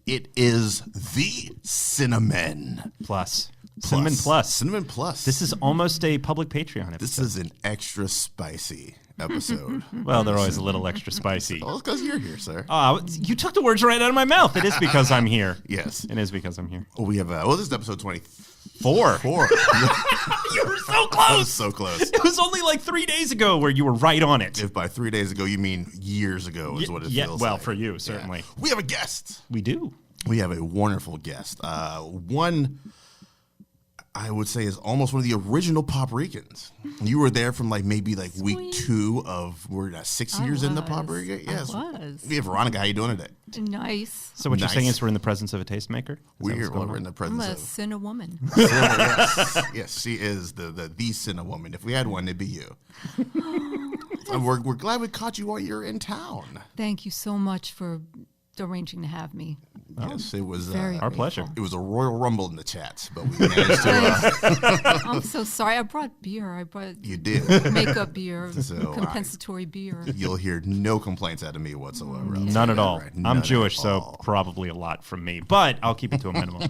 It is the Cinnamon Plus. Cinnamon Plus. Cinnamon Plus. This is almost a public Patreon episode. This is an extra spicy episode. Well, they're always a little extra spicy. Well, it's because you're here, sir. You took the words right out of my mouth. It is because I'm here. Yes. It is because I'm here. We have, this is episode 24. You were so close. I was so close. It was only like 3 days ago where you were right on it. If by 3 days ago you mean years ago is what it feels well, like. for you, certainly. Yeah. We have a guest. We do. We have a wonderful guest. One, I would say, is almost one of the original Paprikans. You were there from maybe week 2 of, we're 6 years into Paprika. Yes. I was. We have Veronica. How you doing today? Nice. So what you're saying is we're in the presence of a tastemaker? We're in the I'm presence a of... Cine woman. Yes, she is the Cine woman. If we had one, it'd be you. We're glad we caught you while you're in town. Thank you so much for arranging to have me. Yes, it was Very our grateful. pleasure. It was a royal rumble in the chats, but we managed to... I'm so sorry. I brought beer. I brought You did. makeup beer, So, compensatory beer. You'll hear no complaints out of me whatsoever. I'll None say at that all. right. I'm None Jewish, at so all. probably a lot from me. But I'll keep it to a minimum.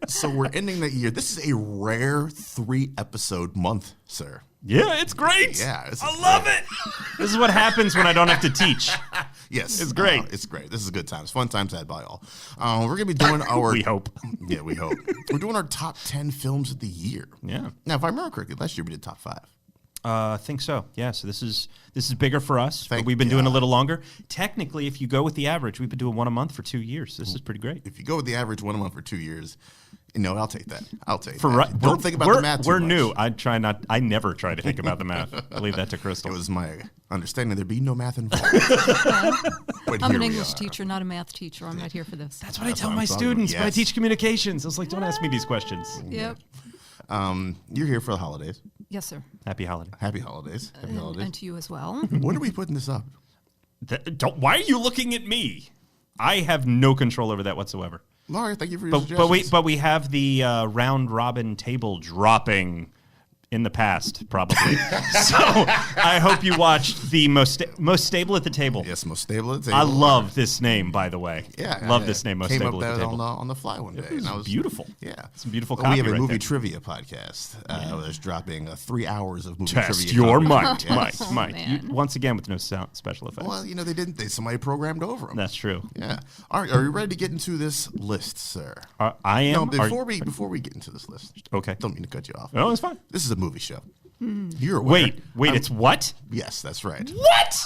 So we're ending the year. This is a rare 3-episode month, sir. Yeah, it's great. Yeah, this is I love great. it. This is what happens when I don't have to teach. Yes. It's great. It's great. This is good times. Fun times had by all. We're going to be doing our... We hope. Yeah, we hope. We're doing our top 10 films of the year. Yeah. Now, if I remember correctly, last year we did top 5. I think so. Yeah. So this is bigger for us. Thank But we've been doing a God. little longer. Technically, if you go with the average, we've been doing one a month for 2 years. This is pretty great. If you go with the average one a month for 2 years, I'll take that. I'll take For that. Don't think about the math too We're much. new. I never try to think about the math. I leave that to Crystal. It was my understanding there'd be no math involved. But I'm here an we English are. teacher, not a math teacher. I'm not here for this. That's what I tell what my I'm talking students about. when I Yes. teach communications. I was like, don't ask me these questions. Yep. You're here for the holidays. Yes, sir. Happy holiday. Happy holidays. Happy holidays. And to you as well. When are we putting this up? Why are you looking at me? I have no control over that whatsoever. Laura, thank you for your But we have the round robin table dropping in the past, probably. So I hope you watched the most stable at the table. Yes, most stable at the table. I love this name, by the way. Yeah, love this name, most Came stable up at the that table. on the fly one day. It was beautiful. Yeah, Some beautiful We copy have a right movie there. trivia podcast. That's dropping 3 hours of movie Test trivia. your content. mind, Yes. Mike. man. Once again with no sound, special effects. Well, they didn't. Somebody programmed over them. That's true. Yeah. All right. Are you ready to get into this list, sir? I am. No, before we get into this list. Okay. Don't mean to cut you off. Oh, it's fine. This is a movie show. You're aware. Wait, it's what? Yes, that's right. What?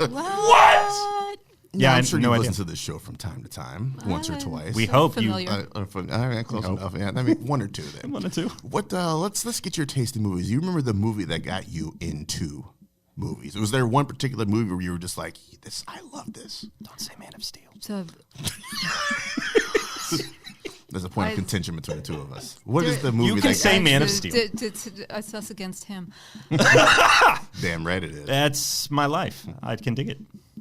What? Yeah, I'm sure no you idea. listen to this show from time to time, once or twice. We So hope familiar. All right, close enough. Yeah, I mean, 1 or 2 then. 1 or 2. What? Let's get your taste in movies. You remember the movie that got you into movies? Was there one particular movie where you were just like, "This, I love this"? Don't say Man of Steel. So, There's a point of contention between the two of us. What is the movie? You can that say got Man you? of Steel. It's us against him. Damn right it is. That's my life. I can dig it.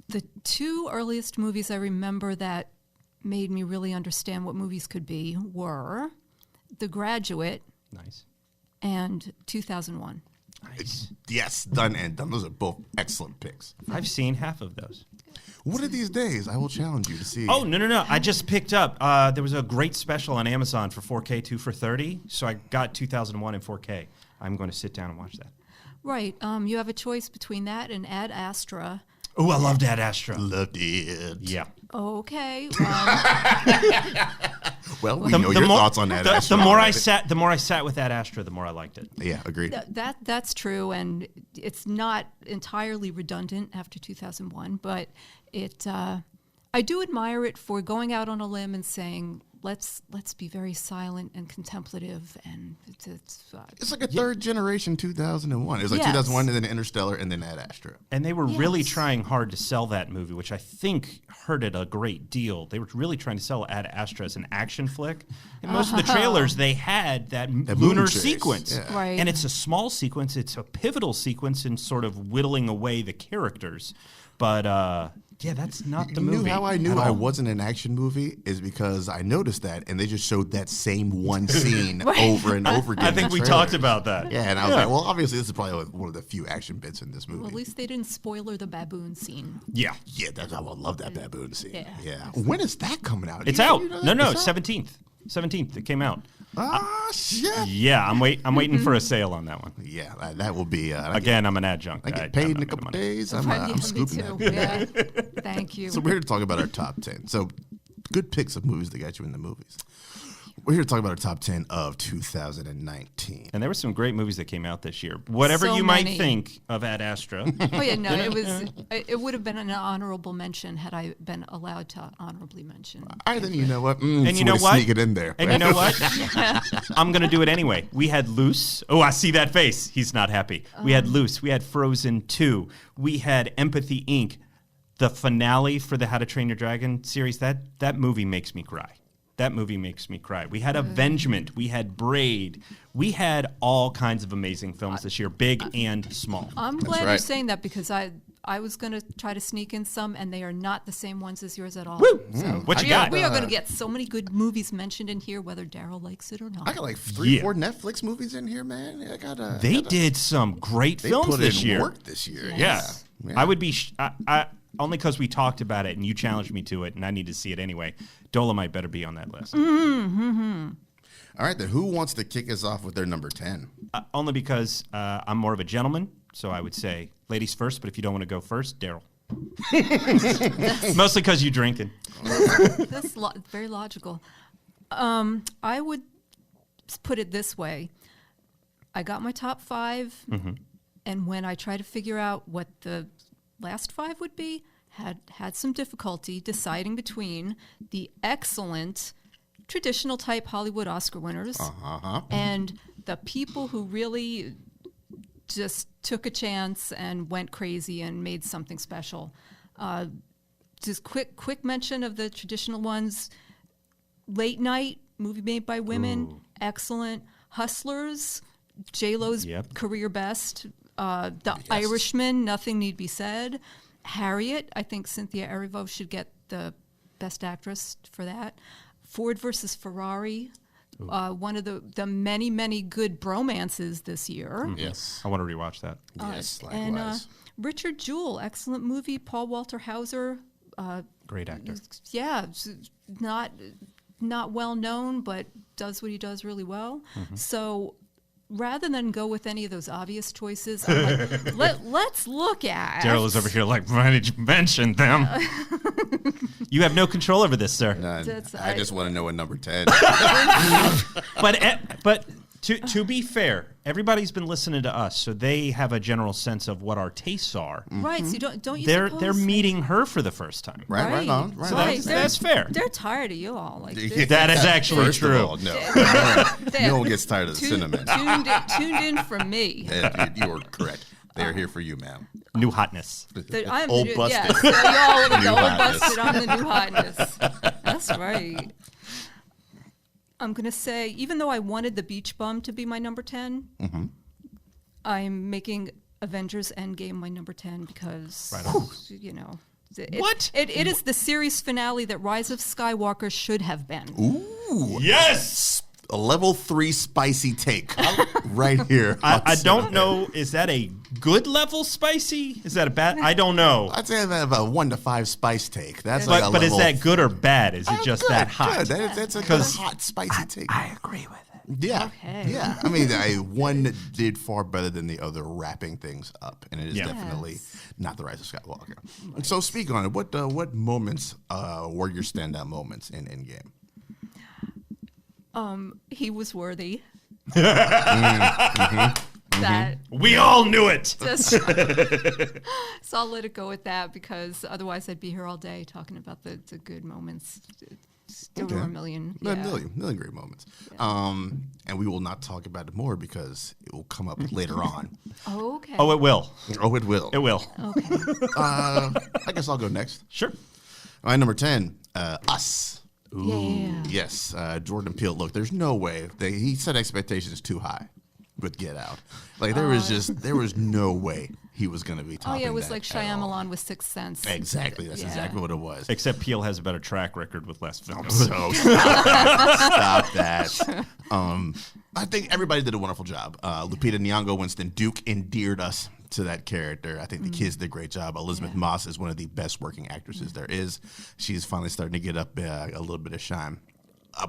The 2 earliest movies I remember that made me really understand what movies could be were The Graduate Nice. and 2001. Nice. Yes, done and done. Those are both excellent picks. I've seen half of those. One of these days, I will challenge you to see. Oh, no. I just picked up. There was a great special on Amazon for 4K, 2 for $30. So I got 2001 in 4K. I'm going to sit down and watch that. Right. You have a choice between that and Ad Astra. Oh, I loved Ad Astra. Loved it. Yeah. Okay. Well, we know your thoughts on that. The more I sat with Ad Astra, the more I liked it. Yeah, agreed. That's true, and it's not entirely redundant after 2001, but it. I do admire it for going out on a limb and saying, let's be very silent and contemplative, and It's like a third generation 2001. It was like Yes. 2001 and then Interstellar and then Ad Astra. And they were really Yes. trying hard to sell that movie, which I think hurt it a great deal. They were really trying to sell Ad Astra as an action flick. In most of the trailers, they had that moon lunar chase, sequence. yeah. Right. And it's a small sequence. It's a pivotal sequence in sort of whittling away the characters. But yeah, that's not the You movie. knew how I knew at I all. wasn't an action movie is because I noticed that, and they just showed that same one scene over and over again. I in think the we trailer. talked about that. Yeah, and I was like, well, obviously this is probably one of the few action bits in this movie. Well, at least they didn't spoiler the baboon scene. Yeah. Yeah, I would love that baboon scene. Yeah. When is that coming out? It's You- out. you know No, it's out? 17th. 17th. It came out. Ah, shit. Yeah, I'm waiting for a sale on that one. Yeah, that will be. Again, I'm an adjunct. I get paid in a couple days. I'm Yeah, me scooping too. that. Yeah. Thank you. So we're here to talk about our top 10. So good picks of movies that got you in the movies. We're here to talk about our top 10 of 2019. And there were some great movies that came out this year. Whatever So you might many. think of Ad Astra. Oh yeah, no, it would have been an honorable mention had I been allowed to honorably mention. All right, then you know what? And you know what? Sneak it in there. And you know what? I'm going to do it anyway. We had Loose. Oh, I see that face. He's not happy. We had Loose. We had Frozen 2. We had Empathy Inc. The finale for the How to Train Your Dragon series. That movie makes me cry. That movie makes me cry. We had Avengement. We had Braid. We had all kinds of amazing films this year, big and small. I'm glad you're right. saying that because I was going to try to sneak in some, and they are not the same ones as yours at all. Woo! So What you we are- got? We are going to get so many good movies mentioned in here, whether Daryl likes it or not. I got like 3, Yeah. 4 Netflix movies in here, man. They did some great They films put this in year. work this year. Yeah. Yeah. I would be I only because we talked about it and you challenged me to it, and I need to see it anyway. Dolomite better be on that list. All right, then who wants to kick us off with their number 10? Only because I'm more of a gentleman, so I would say ladies first. But if you don't want to go first, Daryl. Mostly because you drinking. That's very logical. I would put it this way. I got my top 5, and when I tried to figure out what the last 5 would be, had some difficulty deciding between the excellent traditional type Hollywood Oscar winners and the people who really just took a chance and went crazy and made something special. Just quick mention of the traditional ones. Late Night, movie made by women, excellent. Hustlers, J-Lo's Yep. career best. The Irishman, nothing need be said. Harriet, I think Cynthia Erivo should get the best actress for that. Ford versus Ferrari, one of the many, many good bromances this year. Yes. I want to rewatch that. Yes, And likewise. Richard Jewell, excellent movie. Paul Walter Hauser, Great actor. yeah, not well known, but does what he does really well. So rather than go with any of those obvious choices, I'm like, let's look at. Daryl is over here like, why did you mention them? You have no control over this, sir. None. That's- I just want to know what number 10. But to be fair, everybody's been listening to us, so they have a general sense of what our tastes are. Right, so don't you They're suppose, meeting her for the first time. Right on. Right So on. that's fair. They're tired of you all. Like That is actually First true. of all, no. No one gets tired of the cinnamon. tuned in from me. You are correct. They are here for you, ma'am. New hotness. I'm Old the, busted. Yeah, so y'all are the New old hotness. busted. I'm the new hotness. That's right. I'm gonna say, even though I wanted the Beach Bum to be my number 10, I'm making Avengers Endgame my number 10 because Right on. you know. What? It is the series finale that Rise of Skywalker should have been. Ooh. Yes! A level 3 spicy take right here. I don't know. Is that a good level spicy? Is that a bad? I don't know. I'd say that about 1 to 5 spice take. That's like a But is level that good or bad? Is it just good, that hot? Good. That's a good 'Cause hot spicy take. I agree with it. Yeah. Okay. Yeah. I mean, one did far better than the other, wrapping things up, and it is Yeah. definitely Yes. not the Rise of Skywalker. So, speak on it. What moments were your standout moments in Endgame? He was worthy. Mm-hmm. That We all knew it. just so I'll let it go with that because otherwise I'd be here all day talking about the good moments. There were a million. A Yeah. million great moments. And we will not talk about it more because it will come up later on. Oh, okay. Oh, it will. Oh, it will. It will. Okay. I guess I'll go next. Sure. All right, number 10, Us. Yeah. Yes, Jordan Peele. Look, there's no way. He set expectations too high. with Get Out. Like there was no way he was going to be Oh topping yeah, it was that like at all. Shyamalan with Sixth Sense. Exactly. That's exactly what it was. Except Peele has a better track record with less films. So stop that. I think everybody did a wonderful job. Lupita Nyong'o, Winston Duke endeared us to that character. I think the kids did a great job. Elizabeth Moss is one of the best working actresses there is. She's finally starting to get up a little bit of shine. A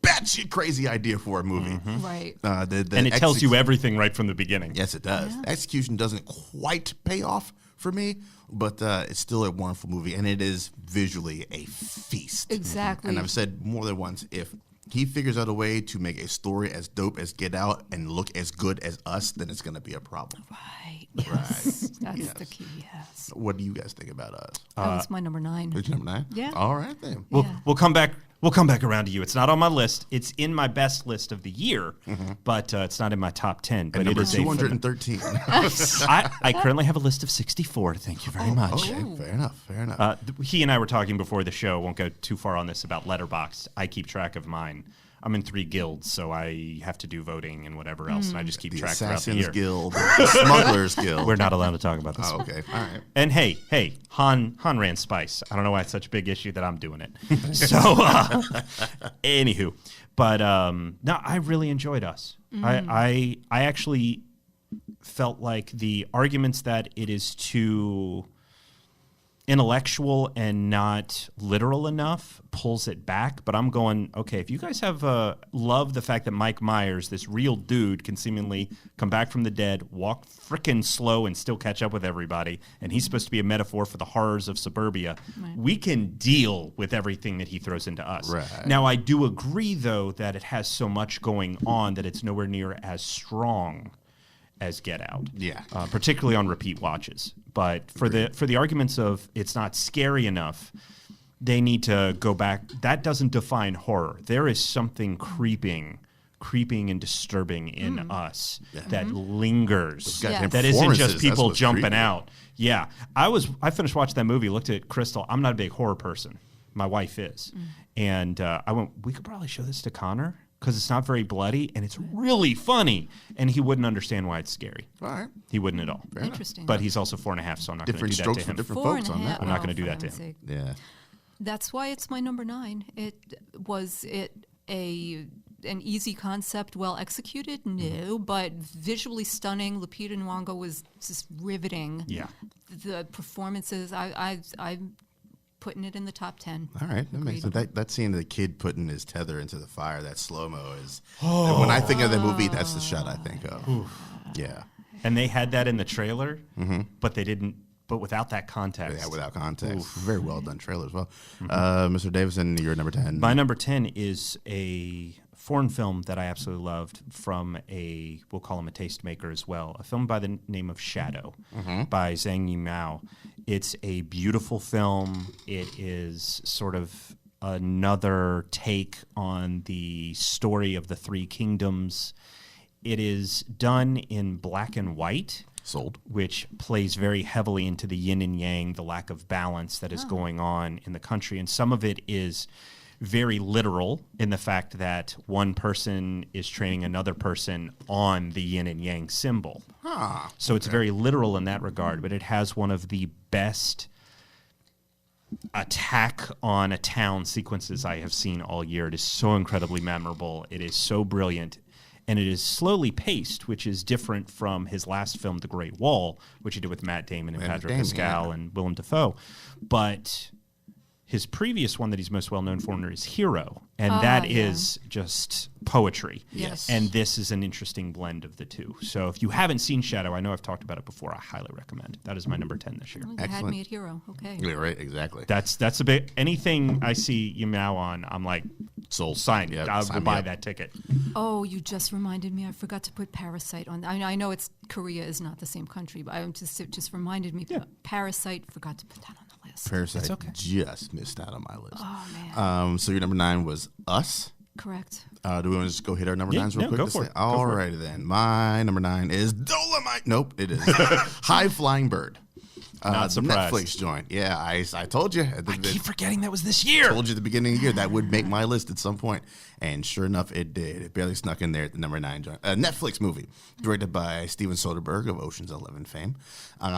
batshit crazy idea for a movie. Right. And it tells you everything right from the beginning. Yes, it does. The execution doesn't quite pay off for me, but it's still a wonderful movie, and it is visually a feast. Exactly. And I've said more than once, if he figures out a way to make a story as dope as Get Out and look as good as Us, then it's going to be a problem. Right. Yes. That's the key. Yes. What do you guys think about Us? That was my number 9. Is your number 9? Yeah. All right, then. We'll come back. We'll come back around to you. It's not on my list. It's in my best list of the year, but it's not in my top 10. But And number it is 213. I currently have a list of 64. Thank you very much. Okay, fair enough. He and I were talking before the show. Won't go too far on this about Letterboxd. I keep track of mine. I'm in 3 guilds, so I have to do voting and whatever else, and I just keep The track throughout the Assassin's year. Guild, the Smugglers Guild. We're not allowed to talk about this. Oh, okay, all right. And hey, Han ran Spice. I don't know why it's such a big issue that I'm doing it. So, anywho, but no, I really enjoyed Us. I actually felt like the arguments that it is too intellectual and not literal enough pulls it back. But I'm going, okay, if you guys have love the fact that Mike Myers, this real dude, can seemingly come back from the dead, walk frickin' slow and still catch up with everybody, and he's supposed to be a metaphor for the horrors of suburbia, we can deal with everything that he throws into Us. Right. Now, I do agree, though, that it has so much going on that it's nowhere near as strong as Get Out. Yeah. Particularly on repeat watches. But for the arguments of it's not scary enough, they need to go back. That doesn't define horror. There is something creeping and disturbing in Us that lingers. Goddamn That isn't performances, just that's people what's jumping creepy. out. Yeah. I finished watching that movie, looked at Crystal. I'm not a big horror person. My wife is. And I went, we could probably show this to Connor because it's not very bloody and it's really funny. And he wouldn't understand why it's scary. All right. He wouldn't at all. Interesting. But he's also 4.5, so I'm not going to Different do that strokes to for him. different 4 folks and a on half. that. I'm not gonna Oh, do for that to heaven's him. sake. Yeah. That's why it's my number 9. Was it an easy concept, well executed? No, but visually stunning. Lupita Nyong'o was just riveting. Yeah. The performances, I'm putting it in the top 10. All right, that makes Agreed. sense. That scene of the kid putting his tether into the fire, that slow-mo is... When I think of the movie, that's the shot I think of. Yeah. And they had that in the trailer, but they didn't. But without that context. Yeah, without context. Very well done trailer as well. Mr. Davison, you're number 10. My number 10 is a foreign film that I absolutely loved from we'll call him a tastemaker as well, a film by the name of Shadow by Zhang Yimou. It's a beautiful film. It is sort of another take on the story of the 3 kingdoms. It is done in black and white. Sold. Which plays very heavily into the yin and yang, the lack of balance that is going on in the country. And some of it is very literal in the fact that one person is training another person on the yin and yang symbol. So it's very literal in that regard, but it has one of the best attack on a town sequences I have seen all year. It is so incredibly memorable. It is so brilliant. And it is slowly paced, which is different from his last film, The Great Wall, which he did with Matt Damon and Patrick Pascal and Willem Dafoe. But his previous one that he's most well known for is Hero, and that is just poetry. Yes. And this is an interesting blend of the two. So if you haven't seen Shadow, I know I've talked about it before, I highly recommend. That is my number 10 this year. You had Excellent. me at Hero. Okay. Yeah, right, exactly. That's a bit, anything I see Yimou on, I'm like, Sold. sign. Yep, I'll sign me buy up. that ticket. Oh, you just reminded me. I forgot to put Parasite on. I know it's Korea is not the same country, but it just reminded me. Parasite, forgot to put that on the list. Parasite okay. just missed out on my list. Oh man. So your number 9 was Us. Correct. Do we want to just go hit our number Yeah, 9s real yeah, quick? go to for say- it. Go for it. Alrighty then. My number 9 is Dolomite. Nope, it is High Flying Bird. Not The surprised. Netflix joint. Yeah, I told you. I keep forgetting that was this year. Told you at the beginning of the year that would make my list at some point, and sure enough, it did. It barely snuck in there at the number 9 joint. A Netflix movie directed by Steven Soderbergh of Ocean's 11 fame.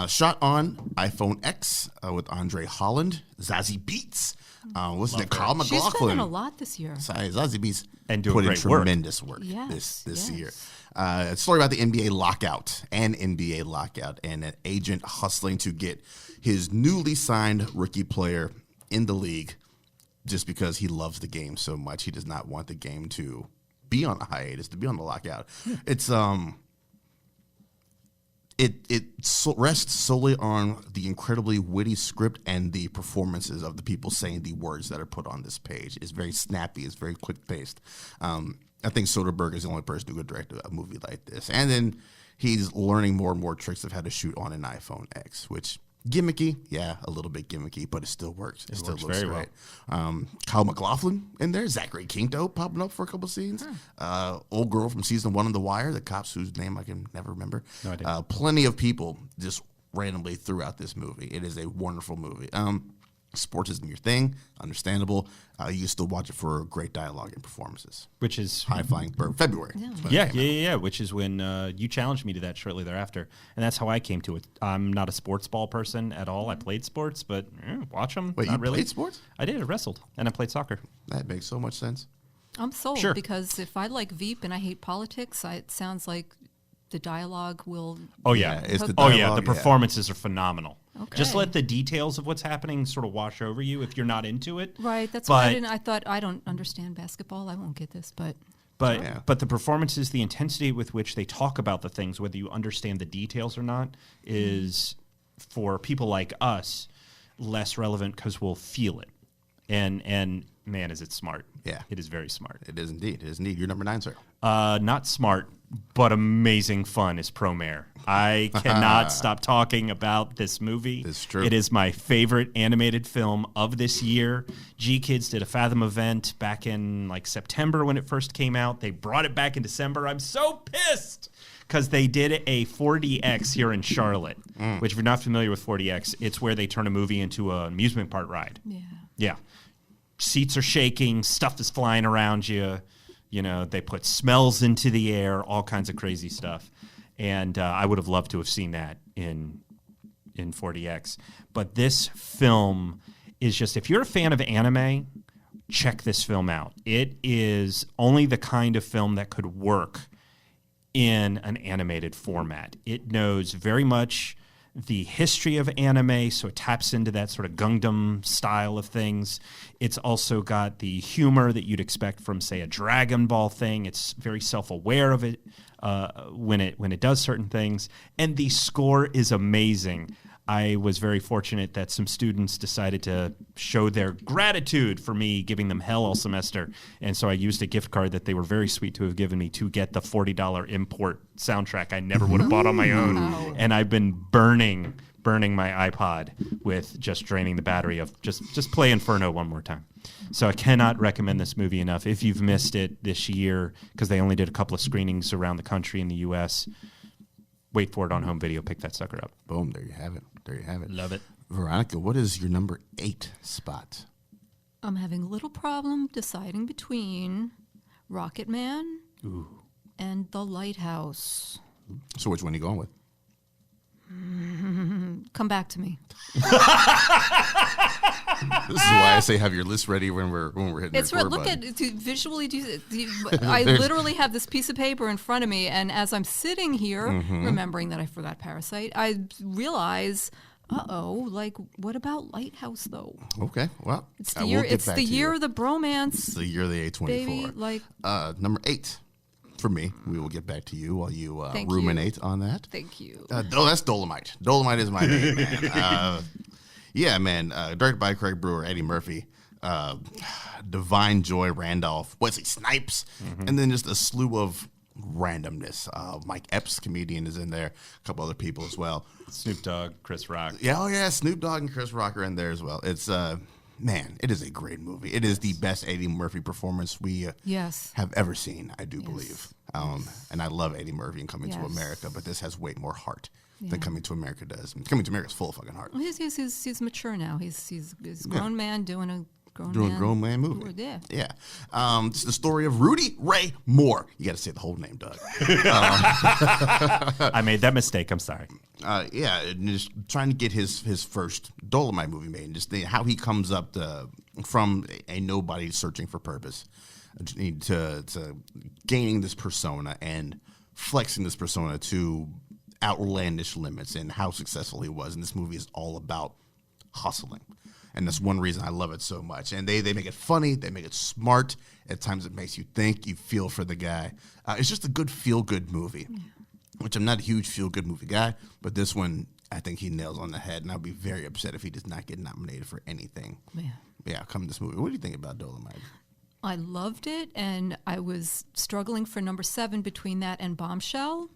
Shot on iPhone X with Andre Holland, Zazie Beetz. What's it? Kyle She's been MacLachlan. in a lot this year. Sorry, Zazie Beetz And doing put in great work. tremendous work Yes, this yes. year. A story about the NBA lockout and an agent hustling to get his newly signed rookie player in the league just because he loves the game so much. He does not want the game to be on a hiatus, to be on the lockout. It's rests solely on the incredibly witty script and the performances of the people saying the words that are put on this page. It's very snappy. It's very quick paced. I think Soderbergh is the only person who could direct a movie like this. And then he's learning more and more tricks of how to shoot on an iPhone X, which gimmicky, yeah, a little bit gimmicky, but it still works. It still works looks very great. Kyle MacLachlan in there, Zachary Quinto popping up for a couple scenes. Old girl from season 1 of The Wire, the cops whose name I can never remember. No idea. Plenty of people just randomly throughout this movie. It is a wonderful movie. Sports isn't your thing, understandable. You can still watch it for great dialogue and performances. Which is High Flying Bird, February. Yeah. Which is when you challenged me to that shortly thereafter, and that's how I came to it. I'm not a sports ball person at all. I played sports, but watch them. Wait, not you really. played sports? I did. I wrestled, and I played soccer. That makes so much sense. I'm sold Sure. because if I like Veep and I hate politics, it sounds like the dialogue will. Oh yeah, it's the oh yeah. dialogue, The performances are phenomenal. Okay. Just let the details of what's happening sort of wash over you if you're not into it. Right. That's why But- I thought I don't understand basketball. I won't get this, but But Yeah. but the performances, the intensity with which they talk about the things, whether you understand the details or not, is for people like us less relevant because we'll feel it. And man, is it smart? Yeah. It is very smart. It is indeed. It is indeed. You're number 9, sir. Not smart, but amazing fun is Promare. I cannot stop talking about this movie. It's true. It is my favorite animated film of this year. G-Kids did a Fathom event back in like September when it first came out. They brought it back in December. I'm so pissed because they did a 4DX here in Charlotte, which if you're not familiar with 4DX, it's where they turn a movie into an amusement park ride. yeah. Yeah. Seats are shaking, stuff is flying around you. You know, they put smells into the air, all kinds of crazy stuff. And I would have loved to have seen that in 4DX. But this film is just, if you're a fan of anime, check this film out. It is only the kind of film that could work in an animated format. It knows very much the history of anime, so it taps into that sort of Gundam style of things. It's also got the humor that you'd expect from, say, a Dragon Ball thing. It's very self-aware of it when it does certain things, and the score is amazing. I was very fortunate that some students decided to show their gratitude for me giving them hell all semester. And so I used a gift card that they were very sweet to have given me to get the $40 import soundtrack I never would have bought on my own. Wow. And I've been burning my iPod with just draining the battery of just play Inferno one more time. So I cannot recommend this movie enough. If you've missed it this year, because they only did a couple of screenings around the country in the U.S., wait for it on home video. Pick that sucker up. Boom. There you have it. There you have it. Love it. Veronica, what is your number 8 spot? I'm having a little problem deciding between Rocket Man and The Lighthouse. So which one are you going with? Come back to me. This is why I say have your list ready when we're hitting It's record look button. at to visually do. I literally have this piece of paper in front of me, and as I'm sitting here, remembering that I forgot Parasite, I realize, like what about Lighthouse though? Okay, well, It's I the will year. get It's back the to year you. of the bromance, It's the year of the A24. baby. Like, Number 8 for me. We will get back to you while you Thank you. ruminate on that. thank you. That's Dolomite. Dolomite is my name, man. Yeah, man. Directed by Craig Brewer, Eddie Murphy, Divine Joy Randolph, Wesley Snipes, and then just a slew of randomness. Mike Epps, comedian, is in there. A couple other people as well. Snoop Dogg, Chris Rock. Yeah, oh yeah, Snoop Dogg and Chris Rock are in there as well. It's man, it is a great movie. It is the best Eddie Murphy performance we Yes. have ever seen, I do believe. And I love Eddie Murphy and Coming to Yes. America, but this has way more heart. than Coming to America does. Coming to America is full of fucking heart. Well, he's mature now. He's a grown man doing a grown man movie. Yeah. Yeah. This is the story of Rudy Ray Moore. You got to say the whole name, Doug. I made that mistake. I'm sorry. Yeah, and just trying to get his first Dolomite movie made, and just how he comes up from a nobody searching for purpose to gaining this persona and flexing this persona to outlandish limits, and how successful he was. And this movie is all about hustling. And that's one reason I love it so much. And they make it funny. They make it smart. At times it makes you think. You feel for the guy. It's just a good feel-good movie, which I'm not a huge feel-good movie guy. But this one, I think he nails on the head. And I'd be very upset if he does not get nominated for anything. Yeah, come this movie. What do you think about Dolomite? I loved it. And I was struggling for number 7 between that and Bombshell,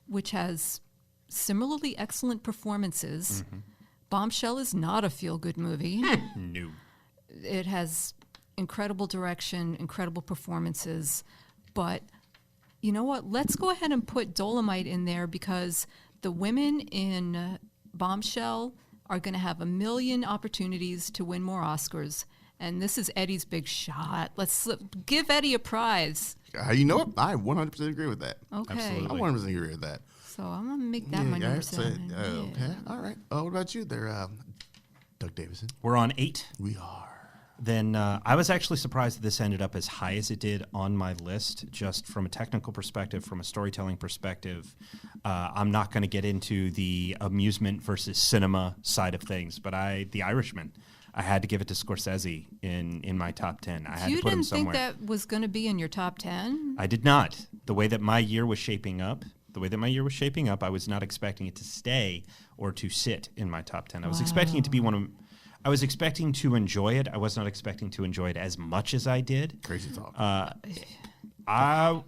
which has similarly excellent performances. Bombshell is not a feel-good movie. No. It has incredible direction, incredible performances. But you know what? Let's go ahead and put Dolomite in there, because the women in Bombshell are going to have a million opportunities to win more Oscars. And this is Eddie's big shot. Let's give Eddie a prize. You know what? I 100% agree with that. Okay. Absolutely. I 100% agree with that. So I'm going to make that my number 7. Okay. All right. What about you there, Doug Davison? We're on 8. We are. Then I was actually surprised that this ended up as high as it did on my list, just from a technical perspective, from a storytelling perspective. I'm not going to get into the amusement versus cinema side of things, but The Irishman, I had to give it to Scorsese in my top 10. I had to put him somewhere. You didn't think that was going to be in your top 10? I did not. The way that my year was shaping up, I was not expecting it to stay or to sit in my top 10. I was expecting it to be I was expecting to enjoy it. I was not expecting to enjoy it as much as I did. Crazy talk.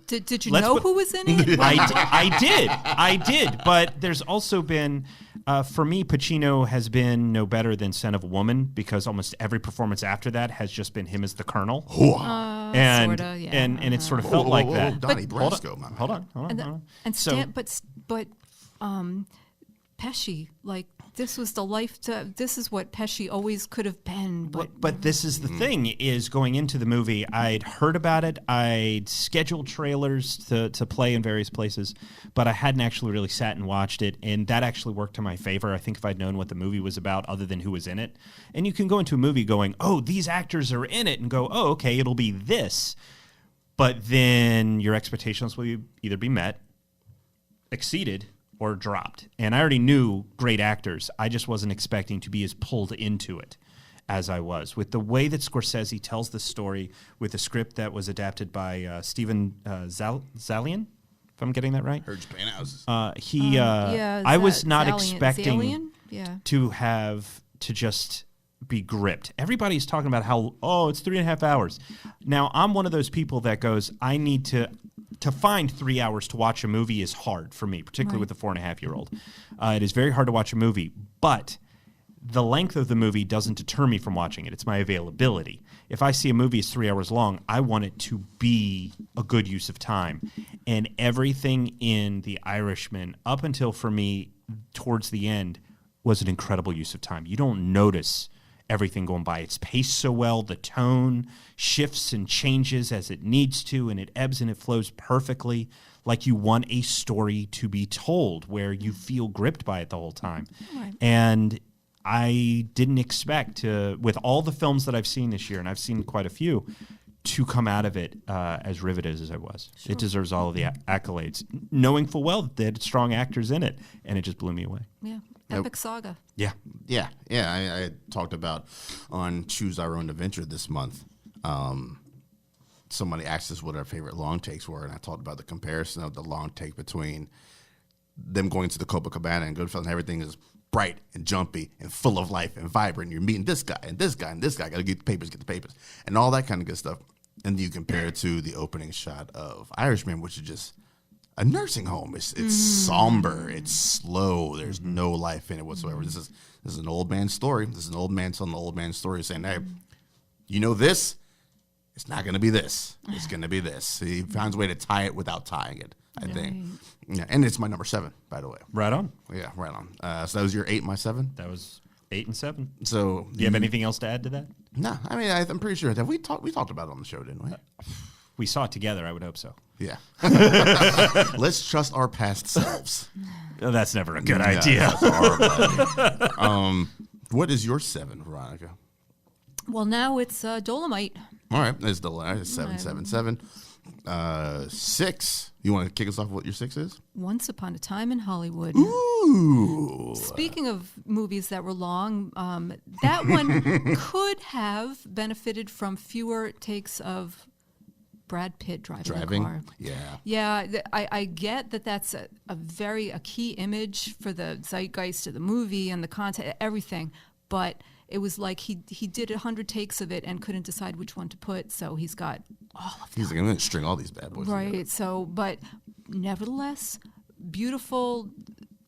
Did you know who was in it? I did. But there's also been, for me, Pacino has been no better than Son of a Woman, because almost every performance after that has just been him as the Colonel. And sorta, yeah. and it sort of felt like that. Donnie Brasco, man. Hold on. Pesci, like, this was this is what Pesci always could have been. But this is the thing, is going into the movie, I'd heard about it, I'd scheduled trailers to play in various places, but I hadn't actually really sat and watched it, and that actually worked to my favor. I think if I'd known what the movie was about other than who was in it, and you can go into a movie going, oh, these actors are in it, and go, oh, okay, it'll be this. But then your expectations will either be met, exceeded, or dropped. And I already knew great actors. I just wasn't expecting to be as pulled into it as I was. With the way that Scorsese tells the story, with a script that was adapted by Steven Zalian, if I'm getting that right. Heard Japan Houses. I was not expecting Zalian? to have to just be gripped. Everybody's talking about how, it's 3.5 hours. Now, I'm one of those people that goes, I need to find 3 hours to watch a movie is hard for me, particularly with a 4.5-year-old. It is very hard to watch a movie, but the length of the movie doesn't deter me from watching it. It's my availability. If I see a movie is 3 hours long, I want it to be a good use of time. And everything in The Irishman, up until, for me, towards the end, was an incredible use of time. You don't notice everything going by. It's paced so well. The tone shifts and changes as it needs to, and it ebbs and it flows perfectly, like you want a story to be told, where you feel gripped by it the whole time. Right. And I didn't expect to, with all the films that I've seen this year, and I've seen quite a few, to come out of it as riveted as I was. Sure. It deserves all of the accolades, knowing full well that they had strong actors in it, and it just blew me away. Yeah. Epic saga. Yeah. I talked about on Choose Our Own Adventure this month. Somebody asked us what our favorite long takes were, and I talked about the comparison of the long take between them going to the Copacabana and Goodfellas, and everything is bright and jumpy and full of life and vibrant. You're meeting this guy and this guy and this guy. Got to get the papers, and all that kind of good stuff. And then you compare it to the opening shot of Irishman, which is just a nursing home. It's somber. It's slow. There's no life in it whatsoever. This is an old man's story. This is an old man telling an old man's story, saying, "Hey, you know this? It's not going to be this. It's going to be this." He finds a way to tie it without tying it. I think. Yeah, and it's my number 7, by the way. Right on. Yeah, right on. So that was your 8, my 7? That was 8 and 7. So Do you have anything else to add to that? No, I mean, I'm pretty sure that we talked about it on the show, didn't we? We saw it together. I would hope so. Yeah. Let's trust our past selves. Oh, that's never a good idea. That's horrible. What is your 7, Veronica? Well, now it's Dolomite. All right, it's the 777. 6. You want to kick us off with what your 6 is? Once Upon a Time in Hollywood. Ooh. Speaking of movies that were long, that one could have benefited from fewer takes of Brad Pitt driving a car. Yeah. Yeah, I get that that's a key image for the zeitgeist of the movie and the content, everything, but it was like he did 100 takes of it and couldn't decide which one to put, so he's got all of them. He's like, I'm going to string all these bad boys together. Right, so, but nevertheless, beautiful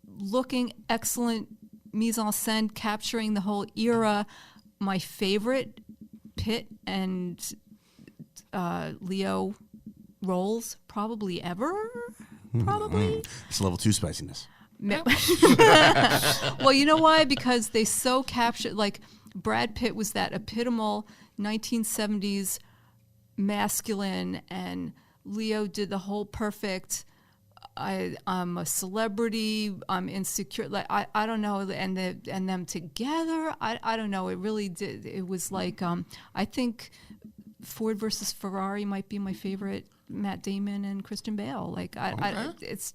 looking, excellent mise en scène, capturing the whole era. My favorite Pitt and Leo roles probably ever. Probably. It's level 2 spiciness. Well, you know why? Because they so captured, like Brad Pitt was that epitomal 1970s masculine, and Leo did the whole perfect. I'm a celebrity. I'm insecure. Like I don't know, and them together. I don't know. It really did. It was like I think Ford versus Ferrari might be my favorite. Matt Damon and Christian Bale. Like this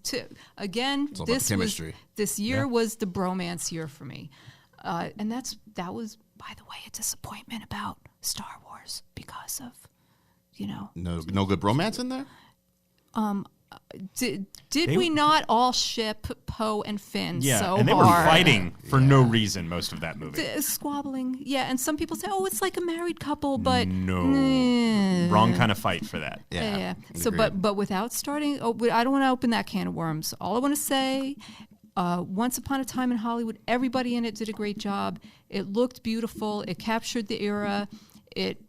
year was the bromance year for me, and that was, by the way, a disappointment about Star Wars because of, no good romance in there. Did we not all ship Poe and Finn? Yeah, so and they were hard? Fighting for no reason most of that movie. Squabbling, yeah. And some people say, "Oh, it's like a married couple," but no, wrong kind of fight for that. Yeah. So, but without starting, I don't want to open that can of worms. All I want to say, Once Upon a Time in Hollywood, everybody in it did a great job. It looked beautiful. It captured the era. It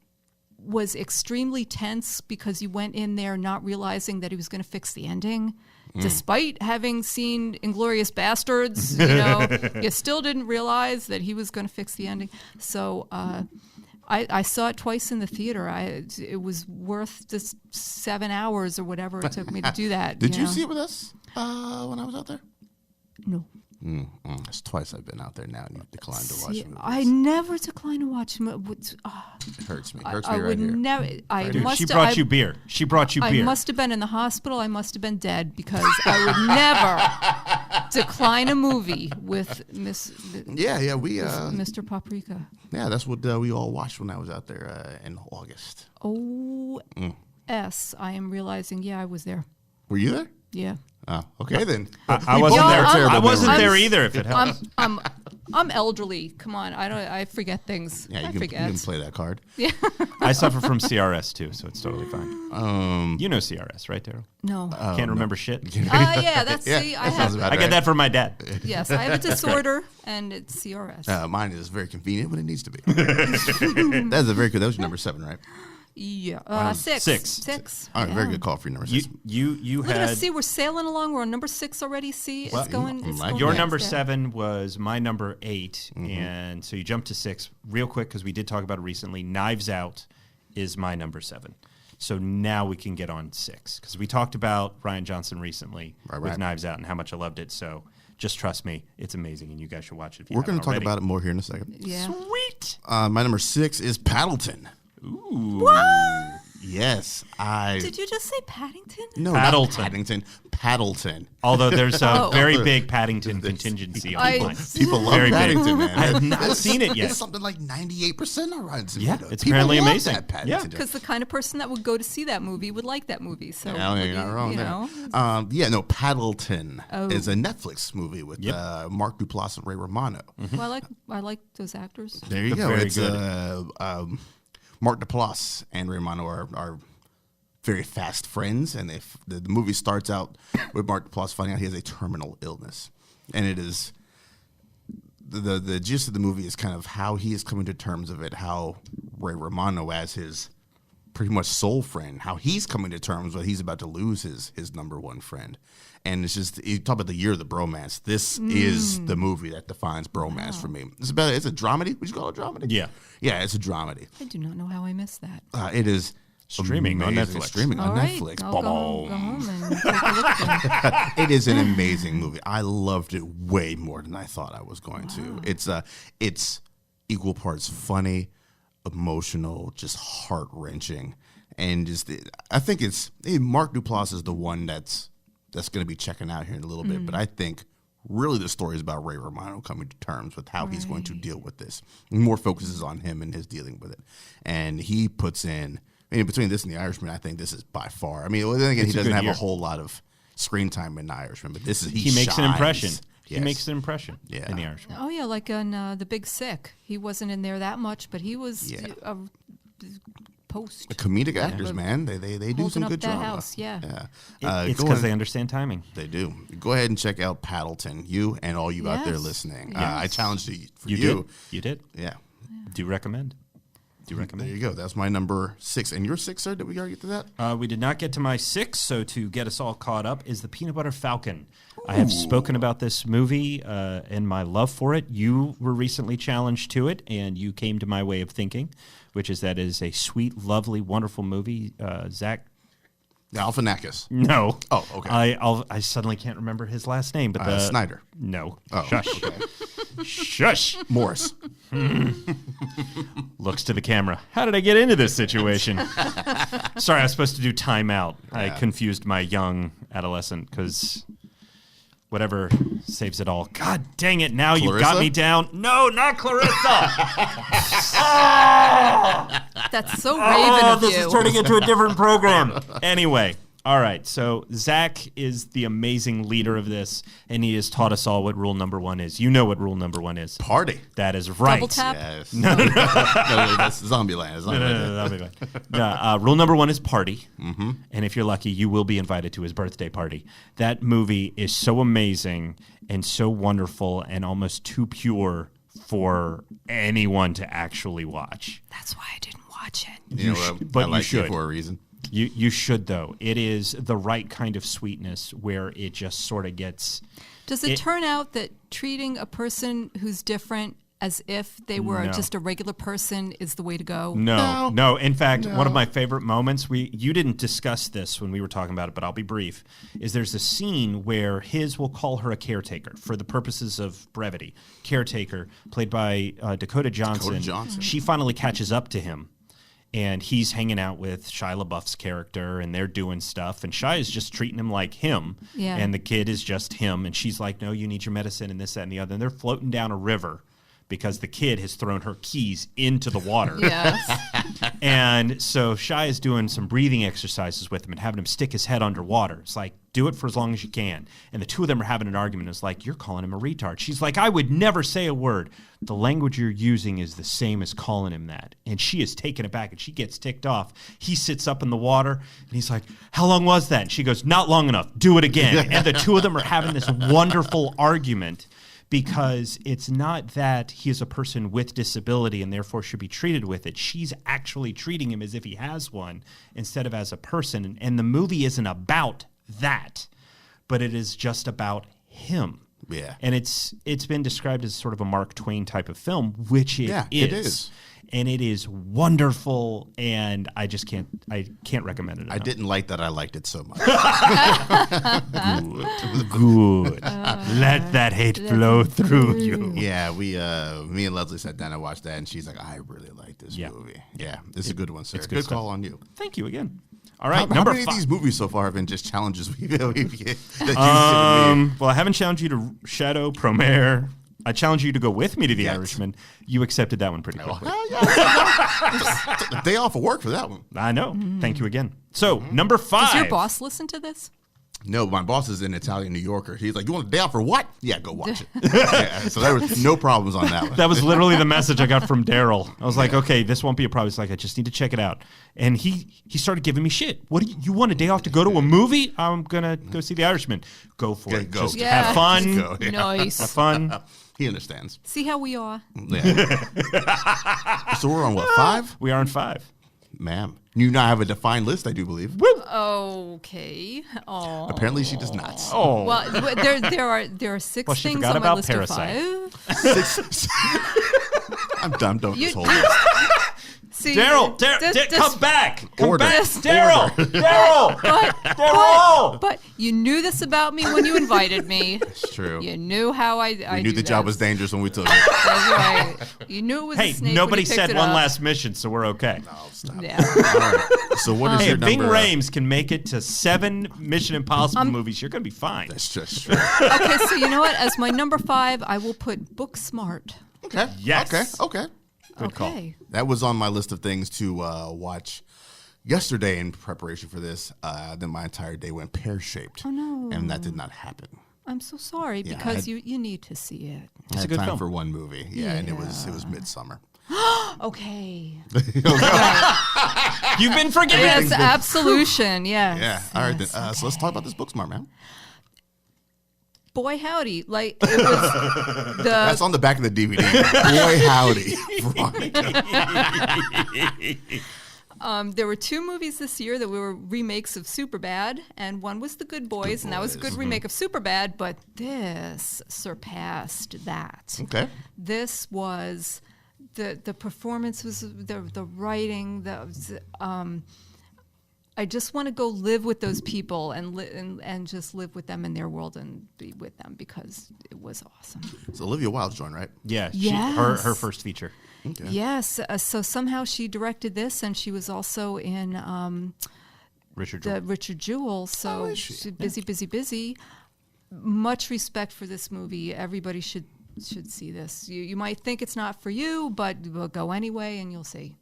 was extremely tense because you went in there not realizing that he was going to fix the ending. Despite having seen Inglourious Bastards, you still didn't realize that he was going to fix the ending. So I saw it twice in the theater. It was worth just 7 hours or whatever it took me to do that. Did you see it with us when I was out there? No. It's twice I've been out there now, and you declined to watch movies. I never decline to watch movies. It hurts me. It hurts I me right would here. never. Dude, she brought you beer. She brought you beer. I must have been in the hospital. I must have been dead because I would never decline a movie with Mr. Paprika. Yeah, that's what we all watched when I was out there in August. I am realizing. Yeah, I was there. Were you there? Yeah. Oh, okay then. I wasn't there. I wasn't there either. If it helps. I'm elderly. Come on, I forget things. Yeah, I you forget. can play that card. Yeah. I suffer from CRS too, so it's totally fine. You know CRS, right, Daryl? No. Can't remember shit. Yeah, that's see. I get that from my dad. Yes, I have a disorder, and it's CRS. Mine is very convenient when it needs to be. That's a very good. That was your number 7, right? Yeah, 6. 6. All right, very good call for your number 6. You Look had. at us, see, we're sailing along. We're on number 6 already. See, it's going. Your number 7 was my number 8, and so you jumped to 6 real quick because we did talk about it recently. Knives Out is my number 7. So now we can get on 6 because we talked about Rian Johnson recently with Knives Out and how much I loved it. So just trust me, it's amazing, and you guys should watch it. We're going to talk about it more here in a second. Yeah. Sweet. My number 6 is Paddleton. Ooh. What? Yes, Did you just say Paddington? No, Paddleton. not Paddington. Paddleton. Although there's a very big Paddington contingency online. People love Very big. Paddington, man. I have not seen it yet. It's something like 98% on Rotten Tomatoes. Yeah, it's People apparently love amazing. that Paddington. Because the kind of person that would go to see that movie would like that movie. So Yeah, you're not wrong there. Paddleton is a Netflix movie with Mark Duplass and Ray Romano. Well, I like those actors. There you go. Very It's good. Mark Duplass and Ray Romano are very fast friends, and the movie starts out with Mark Duplass finding out he has a terminal illness, and it is the gist of the movie is kind of how he is coming to terms of it, how Ray Romano, as his pretty much soul friend, how he's coming to terms with he's about to lose his number one friend. And it's just, you talk about the year of the bromance. This is the movie that defines bromance for me. It's a dramedy. Would you call it a dramedy? Yeah. Yeah, it's a dramedy. I do not know how I missed that. It is streaming on amazing. Netflix. Streaming All on right, Netflix. I'll go home and take a look then. It is an amazing movie. I loved it way more than I thought I was going to. It's equal parts funny, emotional, just heart wrenching, and just I think Mark Duplass is the one that's going to be checking out here in a little bit. But I think really the story is about Ray Romano coming to terms with how he's going to deal with this. More focuses on him and his dealing with it, and he puts in. I mean, between this and The Irishman, I think this is by far. I mean, then again, he doesn't have a whole lot of screen time in The Irishman, but this is he makes an impression. Yes. He makes an impression in The Irishman. Oh yeah, like on The Big Sick. He wasn't in there that much, but he was a post. The comedic actors, man, they do some good that drama. house, yeah. It's because they understand timing. They do. Go ahead and check out Paddleton. You and all you out there listening. I challenged you for you. You did. Yeah. Do recommend. There you go. That's my number 6. And your 6, sir? Did we already get to that? We did not get to my 6, so to get us all caught up is the Peanut Butter Falcon. Ooh. I have spoken about this movie and my love for it. You were recently challenged to it, and you came to my way of thinking, which is that it is a sweet, lovely, wonderful movie. Zach? Galifianakis. No. Oh, okay. I suddenly can't remember his last name, but Snyder. No. Oh, Shush. Okay. Shush. Morris. Looks to the camera. How did I get into this situation? Sorry, I was supposed to do timeout. I confused my young adolescent because whatever saves it all. God dang it. Now Clarissa? You got me down. No, not Clarissa. That's so Raven of this you. is turning into a different program. Anyway. All right, so Zach is the amazing leader of this, and he has taught us all what rule number 1 is. You know what rule number 1 is. Party. That is right. Double tap? Yes. No, that's Zombieland. No, rule number 1 is party, and if you're lucky, you will be invited to his birthday party. That movie is so amazing and so wonderful and almost too pure for anyone to actually watch. That's why I didn't watch it. You know what? But I like you should. it for a reason. You should, though. It is the right kind of sweetness where it just sort of gets... Does it turn out that treating a person who's different as if they were just a regular person is the way to go? No. In fact, one of my favorite moments, you didn't discuss this when we were talking about it, but I'll be brief, is there's a scene where we'll call her a caretaker for the purposes of brevity. Caretaker, played by Dakota Johnson. She finally catches up to him. And he's hanging out with Shia LaBeouf's character, and they're doing stuff. And Shia is just treating him like him. Yeah. And the kid is just him. And she's like, no, you need your medicine and this, that, and the other. And they're floating down a river because the kid has thrown her keys into the water. Yes. And so Shia is doing some breathing exercises with him and having him stick his head underwater. It's like, do it for as long as you can. And the two of them are having an argument. It's like, you're calling him a retard. She's like, I would never say a word. The language you're using is the same as calling him that. And she is taken aback and she gets ticked off. He sits up in the water and he's like, how long was that? And she goes, not long enough. Do it again. And the two of them are having this wonderful argument because it's not that he is a person with disability and therefore should be treated with it. She's actually treating him as if he has one instead of as a person. And the movie isn't about that, but it is just about him. Yeah. And it's been described as sort of a Mark Twain type of film, which it is. And it is wonderful, and I can't recommend it enough. I didn't like that I liked it so much. Good. Let that hate flow through you. Yeah, me and Leslie sat down and watched that, and she's like, I really like this movie. Yeah, this is a good one, sir. It's good stuff. call on you. Thank you again. All right, how number many 5. of these movies so far have been just challenges that you've given me? Well, I haven't challenged you to Shadow, Promare. I challenged you to go with me to The Irishman. You accepted that one pretty quickly. Day off of work for that one. I know. Thank you again. So, number 5. Does your boss listen to this? No, my boss is an Italian New Yorker. He's like, you want a day off for what? Yeah, go watch it. So there was no problems on that one. That was literally the message I got from Daryl. I was like, okay, this won't be a problem. He's like, I just need to check it out. And he started giving me shit. What do you want a day off to go to a movie? I'm going to go see The Irishman. Go for it. Go. Just have fun. Go, yeah. Nice. Have fun. He understands. See how we are? Yeah. So we're on what, 5? We are on 5. Ma'am. You now have a defined list, I do believe. Okay. Oh. Apparently she does not. Oh. Well, there are six Well, she things forgot on my about list Parasite. of 5. I'm done. Don't You- this whole list. See, Daryl, this- come back. Come Order. back. This- Daryl, Daryl. But you knew this about me when you invited me. It's true. You knew how I We knew do the job this. was dangerous when we took it. That's right. You knew it was Hey, a snake nobody when you picked said it one up. last mission, so we're okay. Oh, stop. Yeah. All right. So what is Hey, your if Ving number? Rhames can make it to 7 Mission Impossible movies, you're going to be fine. That's just true. Okay, so you know what? As my number 5, I will put Book Smart. Okay. Yes. Okay. Good call. Okay. That was on my list of things to watch yesterday in preparation for this. Then my entire day went pear-shaped. Oh, no. And that did not happen. I'm so sorry Yeah, because I- you need to see it. I had a good time film. for one movie. Yeah, and it was Midsummer. Okay. You've been forgiven. Yes, absolution. Yes. Yeah. All right. Then, Yes, so let's talk about this book, Smart Man. Boy, howdy. Like, it was the. That's on the back of the DVD. Boy, howdy. There were 2 movies this year that were remakes of Superbad, and one was The Good Boys, and that was a good remake of Superbad, but this surpassed that. Okay. This was the performance was the writing, I just want to go live with those people and just live with them in their world and be with them because it was awesome. It's Olivia Wilde's joint, right? Yeah, Yes. her first feature. Okay. Yes, so somehow she directed this, and she was also in Richard the Jewell. Richard Jewell. So is she? she's busy. Much respect for this movie. Everybody should see this. You might think it's not for you, but we'll go anyway, and you'll see.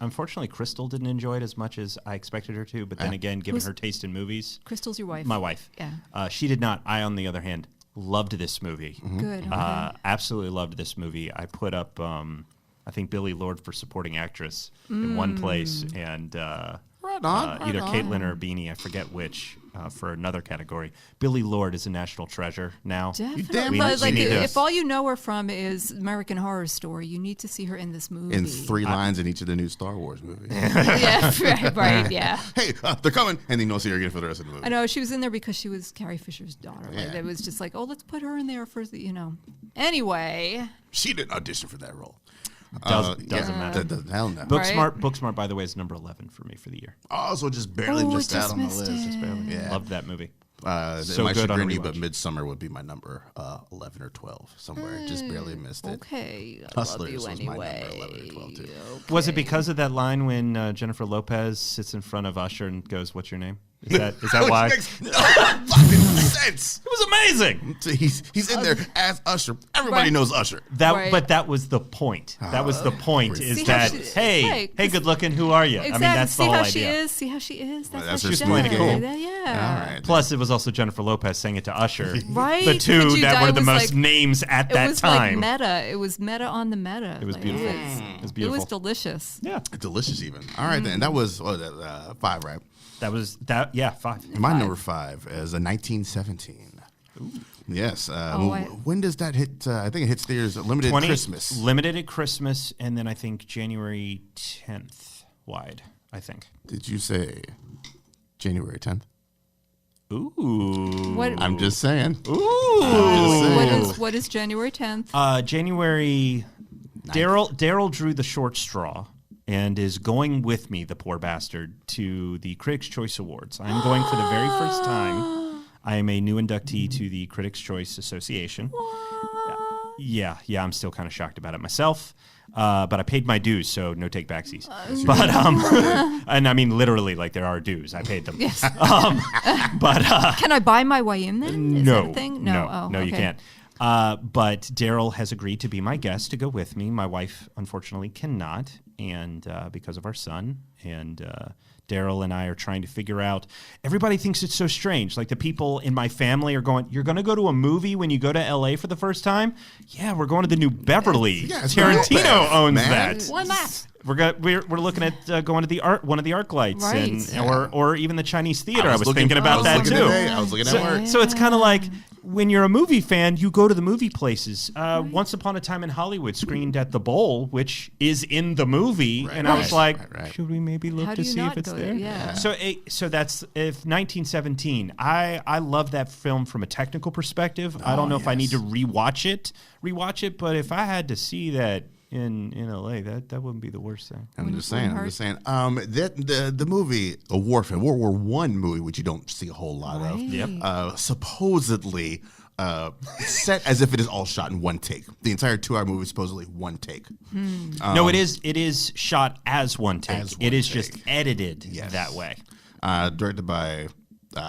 Unfortunately, Crystal didn't enjoy it as much as I expected her to, but then again, given Who's- her taste in movies, Crystal's your wife. my wife, Yeah. she did not. I, on the other hand, loved this movie. Good. Okay. Absolutely loved this movie. I put up, I think, Billy Lord for supporting actress in one place, and Right on. either right on. Caitlin or Beanie, I forget which, for another category. Billy Lord is a national treasure now. Definitely. damn But, right like, she is. if all you know her from is American Horror Story, you need to see her in this movie. In 3 lines in each of the new Star Wars movies. Yeah, right, yeah. Hey, they're coming, and then you don't see her again for the rest of the movie. I know she was in there because she was Carrie Fisher's daughter. Like, Yeah. it was just like, oh, let's put her in there for Anyway, She didn't audition for that role. Doesn't matter. Hell no. Right. Booksmart, by the way, is number 11 for me for the year. Oh, so just barely Oh, missed I out just on the missed list. it. Just barely. Yeah. Loved that movie. So good on a chagrin, but rewatch. Midsummer would be my number 11 or 12 somewhere. Just barely missed it. okay. I Hustlers love you was my number anyway. 11 or 12 too. Was it because of that line when Jennifer Lopez sits in front of Usher and goes, "What's your name"? Is that why? It Makes no fucking sense. was amazing. He's in there as Usher. Everybody Right. knows Usher. Right. But that was the point. That was the point. Is See how that she- hey, right, hey, good looking, who are you? Exactly. I mean, that's See the whole how idea. she is. See how she is. That's, That's how her she She's does. playing it cool. Yeah. All right. Plus, it was also Jennifer Lopez saying it to Usher. Right? The Could two you that die? were It the was most like- names at It that was time. like meta. It was meta on the meta. It was Like, beautiful. It It was was beautiful. delicious. Yeah, Delicious even. All right then. That was 5, right? that was that. Yeah, 5. My number 5 is a 1917. Yes. When does that hit? I think it hits theaters limited Christmas. Limited at Christmas, and then I think January 10th wide. I think. Did you say January 10th? Ooh. What? I'm just saying. Ooh. What is January 10th? January. Daryl drew the short straw and is going with me, the poor bastard, to the Critics' Choice Awards. I'm going for the very first time. I am a new inductee to the Critics' Choice Association. Yeah, I'm still kind of shocked about it myself. But I paid my dues, so no take backsies. But and I mean literally, like there are dues. I paid them. Yes. But Can I buy my way in then? Is that a thing? No. Oh, no, you okay. can't. But Daryl has agreed to be my guest to go with me. My wife, unfortunately, cannot, and because of our son. And Daryl and I are trying to figure out. Everybody thinks it's so strange. Like the people in my family are going, "You're going to go to a movie when you go to L.A. for the first time?" Yeah, we're going to the New Beverly. Yeah, it's Tarantino not bad, owns man. that. Why not? We're looking at going to the one of the arc lights, Right. or even the Chinese theater. I was looking- thinking about I that was too. looking today. I was looking at work. So it's kind of like when you're a movie fan, you go to the movie places. Once Upon a Time in Hollywood screened at the Bowl, which is in the movie. movie, and I was like, right. should we maybe look How to do you see if not it's go there? there? Yeah. So that's if 1917. I love that film from a technical perspective. I don't know if I need to rewatch it, but if I had to see that in LA, that wouldn't be the worst thing. I'm just saying. That the movie A Warfare, World War I movie, which you don't see a whole lot of. Yep. Supposedly set as if it is all shot in one take. The entire 2-hour movie is supposedly one take. No, it is shot as one take. It is just edited that way. Directed by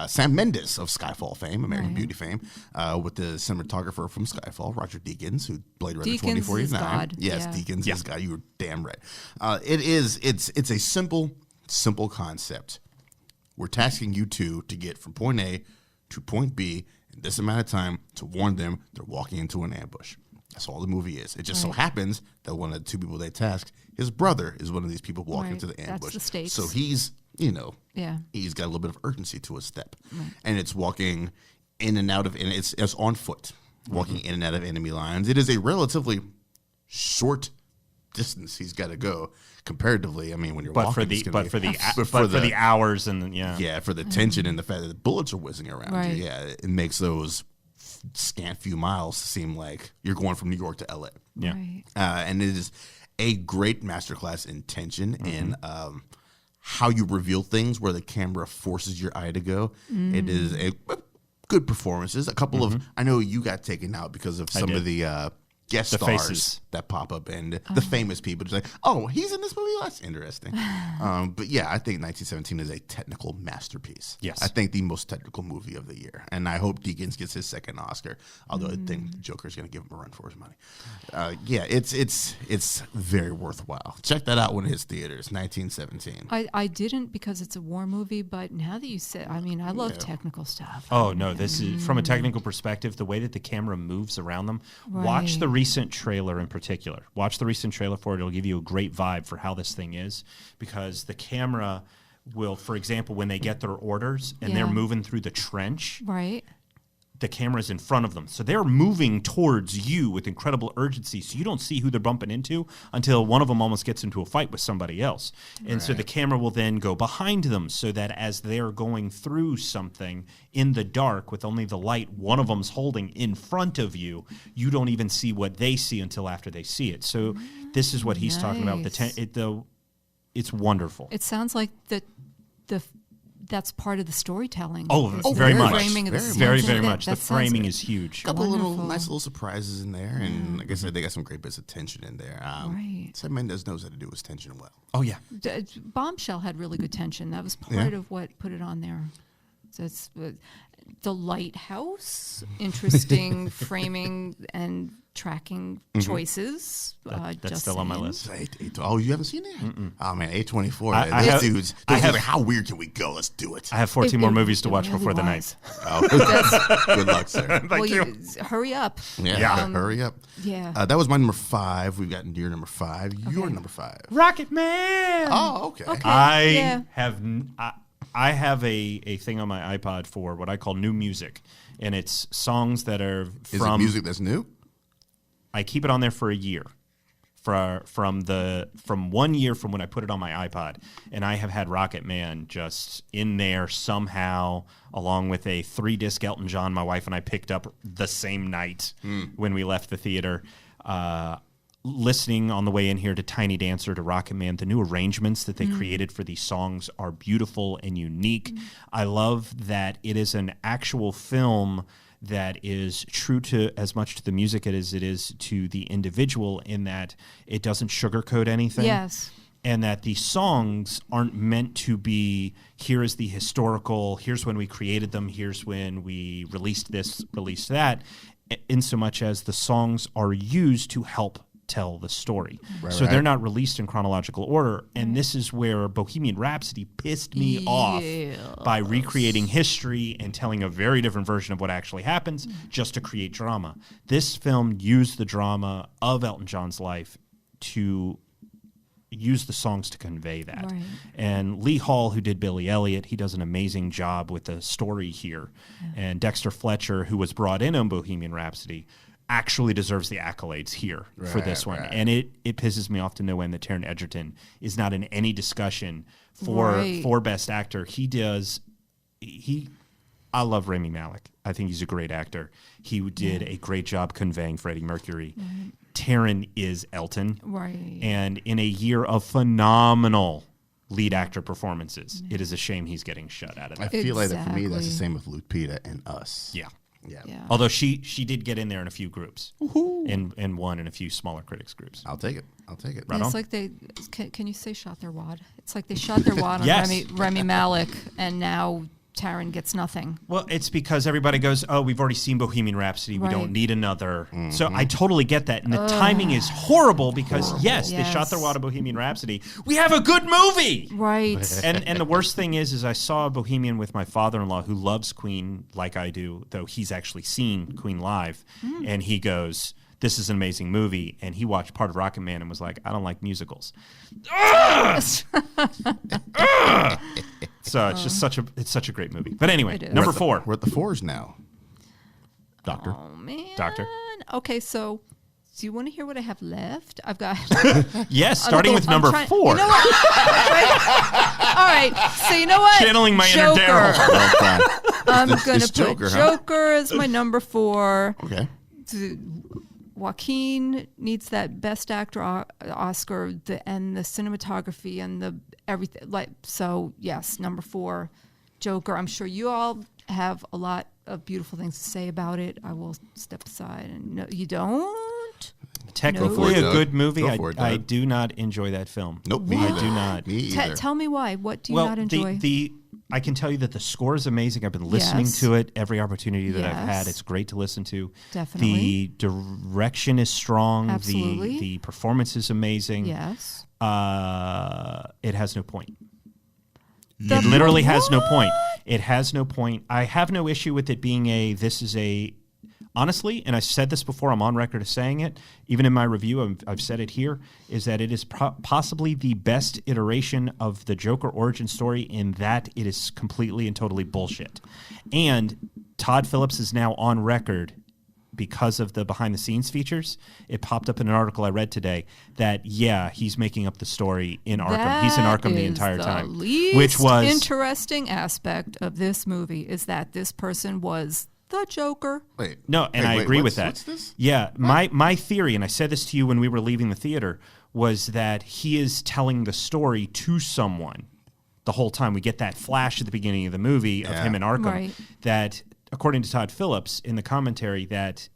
Sam Mendes of Skyfall fame, American Beauty fame, with the cinematographer from Skyfall, Roger Deakins, who Blade Runner 2049. Is God. Yes, Deakins is God. You were damn right. It's a simple concept. We're tasking you two to get from point A to point B in this amount of time to warn them they're walking into an ambush. That's all the movie is. It just so happens that one of the two people they tasked, his brother, is one of these people walking into the ambush. That's the stakes. So he's, he's got a little bit of urgency to his step. And it's walking in and out of, and it's on foot, walking in and out of enemy lines. It is a relatively short distance he's got to go comparatively. I mean, when you're walking, for the hours and for the tension and the fact that the bullets are whizzing around you, it makes those scant few miles seem like you're going from New York to LA. And it is a great masterclass in tension and how you reveal things where the camera forces your eye to go. It is a good performances. A couple of, I know you got taken out because of some of the guest stars faces that pop up and the famous people. Just like, oh, he's in this movie? That's interesting. But yeah, I think 1917 is a technical masterpiece. Yes. I think the most technical movie of the year. And I hope Deakins gets his second Oscar, although I think Joker's going to give him a run for his money. It's very worthwhile. Check that out when it hits theaters, 1917. I didn't because it's a war movie, but now that you said, I mean, I love technical stuff. Oh, no, this is, from a technical perspective, the way that the camera moves around them. Watch the recent trailer in particular. Watch the recent trailer for it. It'll give you a great vibe for how this thing is, because the camera will, for example, when they get their orders and they're moving through the trench, the camera's in front of them. So they're moving towards you with incredible urgency. So you don't see who they're bumping into until one of them almost gets into a fight with somebody else. And so the camera will then go behind them so that as they're going through something in the dark with only the light one of them's holding in front of you, you don't even see what they see until after they see it. So this is what he's talking about. It's wonderful. It sounds like that's part of the storytelling. Very much. Framing of the very scene. much. The That framing sounds is huge. A couple of nice little surprises in there, and like I said, they got some great bits of tension in there. Sam Mendes knows how to do his tension well. Oh, yeah. Bombshell had really good tension. That was part of what put it on there. So it's the lighthouse, interesting framing and tracking choices. That's still on my list. Oh, you haven't seen it? Oh man, A24. These dudes. Like, how weird can we go? Let's do it. I have 14 more movies to watch before the night. Oh, good luck, sir. Thank you. Hurry up. Yeah. Hurry up. Yeah. That was my number 5. We've gotten your number 5. Your number 5. Rocket Man. Oh, okay. I have a thing on my iPod for what I call new music, and it's songs that are from... Is it music that's new? I keep it on there for a year, from 1 year from when I put it on my iPod, and I have had Rocket Man just in there somehow, along with a 3-disc Elton John my wife and I picked up the same night when we left the theater. Listening on the way in here to Tiny Dancer, to Rocket Man, the new arrangements that they created for these songs are beautiful and unique. I love that it is an actual film that is true to as much to the music as it is to the individual, in that it doesn't sugarcoat anything. Yes. And that the songs aren't meant to be, here is the historical, here's when we created them, here's when we released this, released that, in so much as the songs are used to help tell the story. So they're not released in chronological order, and this is where Bohemian Rhapsody pissed me off by recreating history and telling a very different version of what actually happens just to create drama. This film used the drama of Elton John's life to use the songs to convey that. And Lee Hall, who did Billy Elliot, he does an amazing job with the story here. And Dexter Fletcher, who was brought in on Bohemian Rhapsody, actually deserves the accolades here for this one. And it pisses me off to no end that Taron Egerton is not in any discussion for Best Actor. I love Rami Malek. I think he's a great actor. He did a great job conveying Freddie Mercury. Taron is Elton. Right. And in a year of phenomenal lead actor performances, it is a shame he's getting shut out of that. I feel like that for me, that's the same with Lupita and Us. Yeah. Yeah. Although she did get in there in a few groups, and won in a few smaller critics groups. I'll take it. Right on. It's like they can you say shot their wad? It's like they shot their wad on Yes. Rami Malek, and now Taron gets nothing. Well, it's because everybody goes, oh, we've already seen Bohemian Rhapsody. We don't need another. So I totally get that. And the timing is horrible because, yes, they shot their wad of Bohemian Rhapsody. We have a good movie. Right. And the worst thing is I saw Bohemian with my father-in-law who loves Queen like I do, though he's actually seen Queen live. And he goes, this is an amazing movie. And he watched part of Rocket Man and was like, I don't like musicals. So it's just such a great movie. But anyway, number 4. We're at the 4s now. Doctor. Oh man. Doctor. Okay, so do you want to hear what I have left? I've got Yes, starting with number 4. You know what? All right. So you know what? Channeling my inner Daryl. I'm going to put Joker, Joker as my number 4. Okay. Joaquin needs that Best Actor Oscar, and the cinematography and the everything. So yes, number 4, Joker. I'm sure you all have a lot of beautiful things to say about it. I will step aside, and no, you don't. Technically No. a good movie. I do not enjoy that film. Nope. I do not. Me either. Tell me why. What do you not enjoy? I can tell you that the score is amazing. I've been listening to it every opportunity that I've had. It's great to listen to. Definitely. The direction is strong. Absolutely. The performance is amazing. Yes. It has no point. It literally has no point. It has no point. I have no issue with it being honestly, and I said this before, I'm on record as saying it, even in my review, I've said it here, is that it is possibly the best iteration of the Joker origin story in that it is completely and totally bullshit. And Todd Phillips is now on record because of the behind-the-scenes features. It popped up in an article I read today that, he's making up the story in Arkham. He's in Arkham the entire time. Which was interesting aspect of this movie is that this person was the Joker. I agree with that. What's this? Yeah, my theory, and I said this to you when we were leaving the theater, was that he is telling the story to someone the whole time. We get that flash at the beginning of the movie of him in Arkham that, according to Todd Phillips in the commentary, that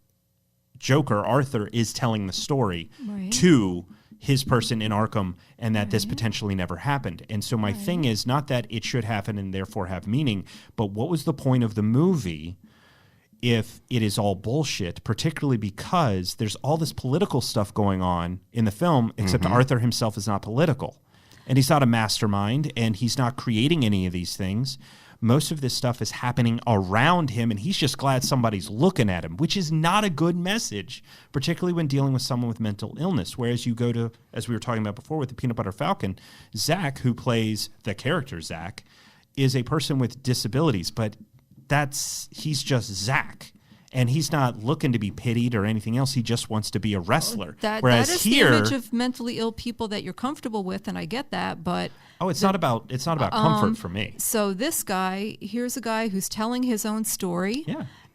Joker, Arthur, is telling the story to his person in Arkham, and that this potentially never happened. And so my thing is not that it should happen and therefore have meaning, but what was the point of the movie if it is all bullshit, particularly because there's all this political stuff going on in the film, except Arthur himself is not political. And he's not a mastermind, and he's not creating any of these things. Most of this stuff is happening around him, and he's just glad somebody's looking at him, which is not a good message, particularly when dealing with someone with mental illness. Whereas you go to, as we were talking about before with the Peanut Butter Falcon, Zach, who plays the character Zach, is a person with disabilities, but he's just Zach. And he's not looking to be pitied or anything else. He just wants to be a wrestler. Whereas that is here, the image of mentally ill people that you're comfortable with, and I get that. But it's not about comfort for me. So here's a guy who's telling his own story,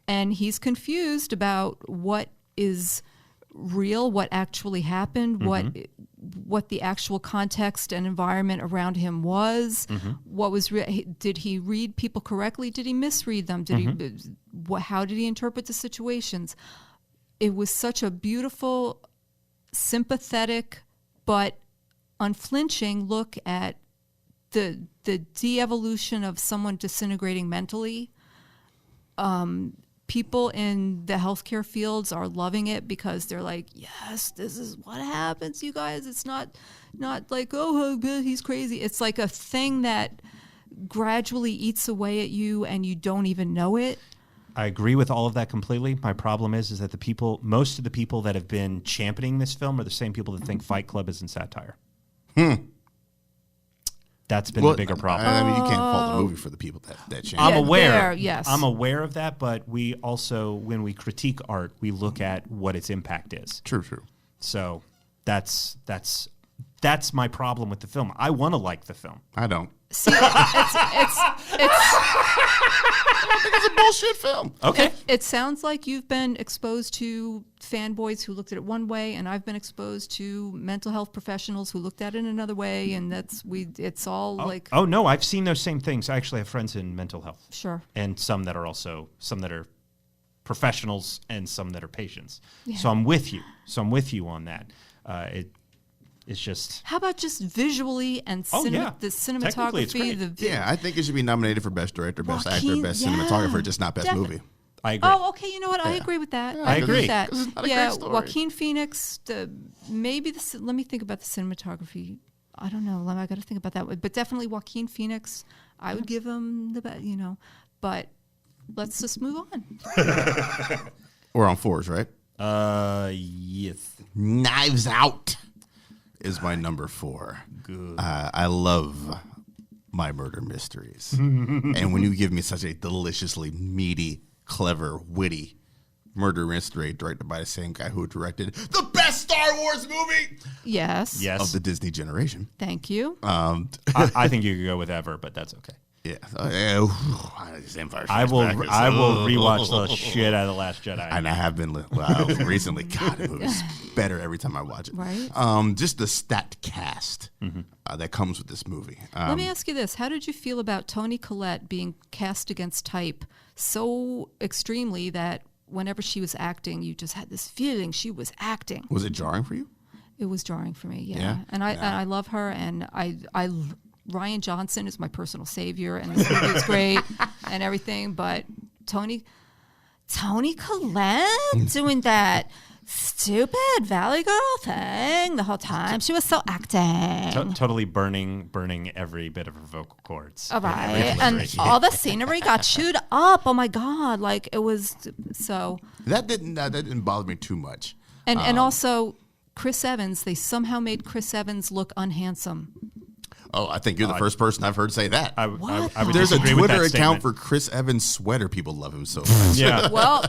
and he's confused about what is real, what actually happened, what the actual context and environment around him was. What was did he read people correctly? Did he misread them? How did he interpret the situations? It was such a beautiful, sympathetic, but unflinching look at the de-evolution of someone disintegrating mentally. People in the healthcare fields are loving it because they're like, yes, this is what happens, you guys. It's not like, oh, he's crazy. It's like a thing that gradually eats away at you and you don't even know it. I agree with all of that completely. My problem is that most of the people that have been championing this film are the same people that think Fight Club isn't satire. That's been the bigger problem. I mean, you can't fault the movie for the people that change. I'm aware. Yes. I'm aware of that, but we also, when we critique art, we look at what its impact is. True. So that's my problem with the film. I want to like the film. I don't. See, it's It's a bullshit film. Okay. It sounds like you've been exposed to fanboys who looked at it one way, and I've been exposed to mental health professionals who looked at it another way, and it's all like... Oh, no, I've seen those same things. I actually have friends in mental health. Sure. And some that are professionals and some that are patients. Yeah. So I'm with you on that. It's just... How about just visually and the Technically, it's cinematography? great. Yeah, I think it should be nominated for Best Director, Best Actor, Joaquin, Best yeah. Cinematographer, just not Best Movie. I agree. Oh, okay. You know what? I agree with that. Yeah, I agree. With that. 'Cause it's not a Yeah, great story. Joaquin Phoenix. Let me think about the cinematography. I don't know. I got to think about that. But definitely Joaquin Phoenix. I would give him the best. But let's just move on. We're on 4s, right? Yes. Knives Out is my number 4. Good. I love my murder mysteries. And when you give me such a deliciously meaty, clever, witty murder mystery directed by the same guy who directed the best Star Wars movie Yes. of the Disney generation. Thank you. I think you could go with Ever, but that's okay. Yeah. I will rewatch the shit out of The Last Jedi. And I have been recently. God, it was better every time I watch it. Right. Just the stat cast that comes with this movie. Let me ask you this. How did you feel about Toni Collette being cast against type so extremely that whenever she was acting, you just had this feeling she was acting? Was it jarring for you? It was jarring for me, yeah. Yeah? And I love her, and Ryan Johnson is my personal savior, and this movie is great and everything, but Toni Collette doing that stupid Valley Girl thing the whole time. She was so acting. Totally burning every bit of her vocal cords. All right. And all the scenery got chewed up. Oh my God. Like it was so. That didn't bother me too much. And also Chris Evans, they somehow made Chris Evans look unhandsome. Oh, I think you're the first person I've heard say that. I would There's a disagree with Twitter that account statement. for Chris Evans sweater. People love him so much. Yeah. Well,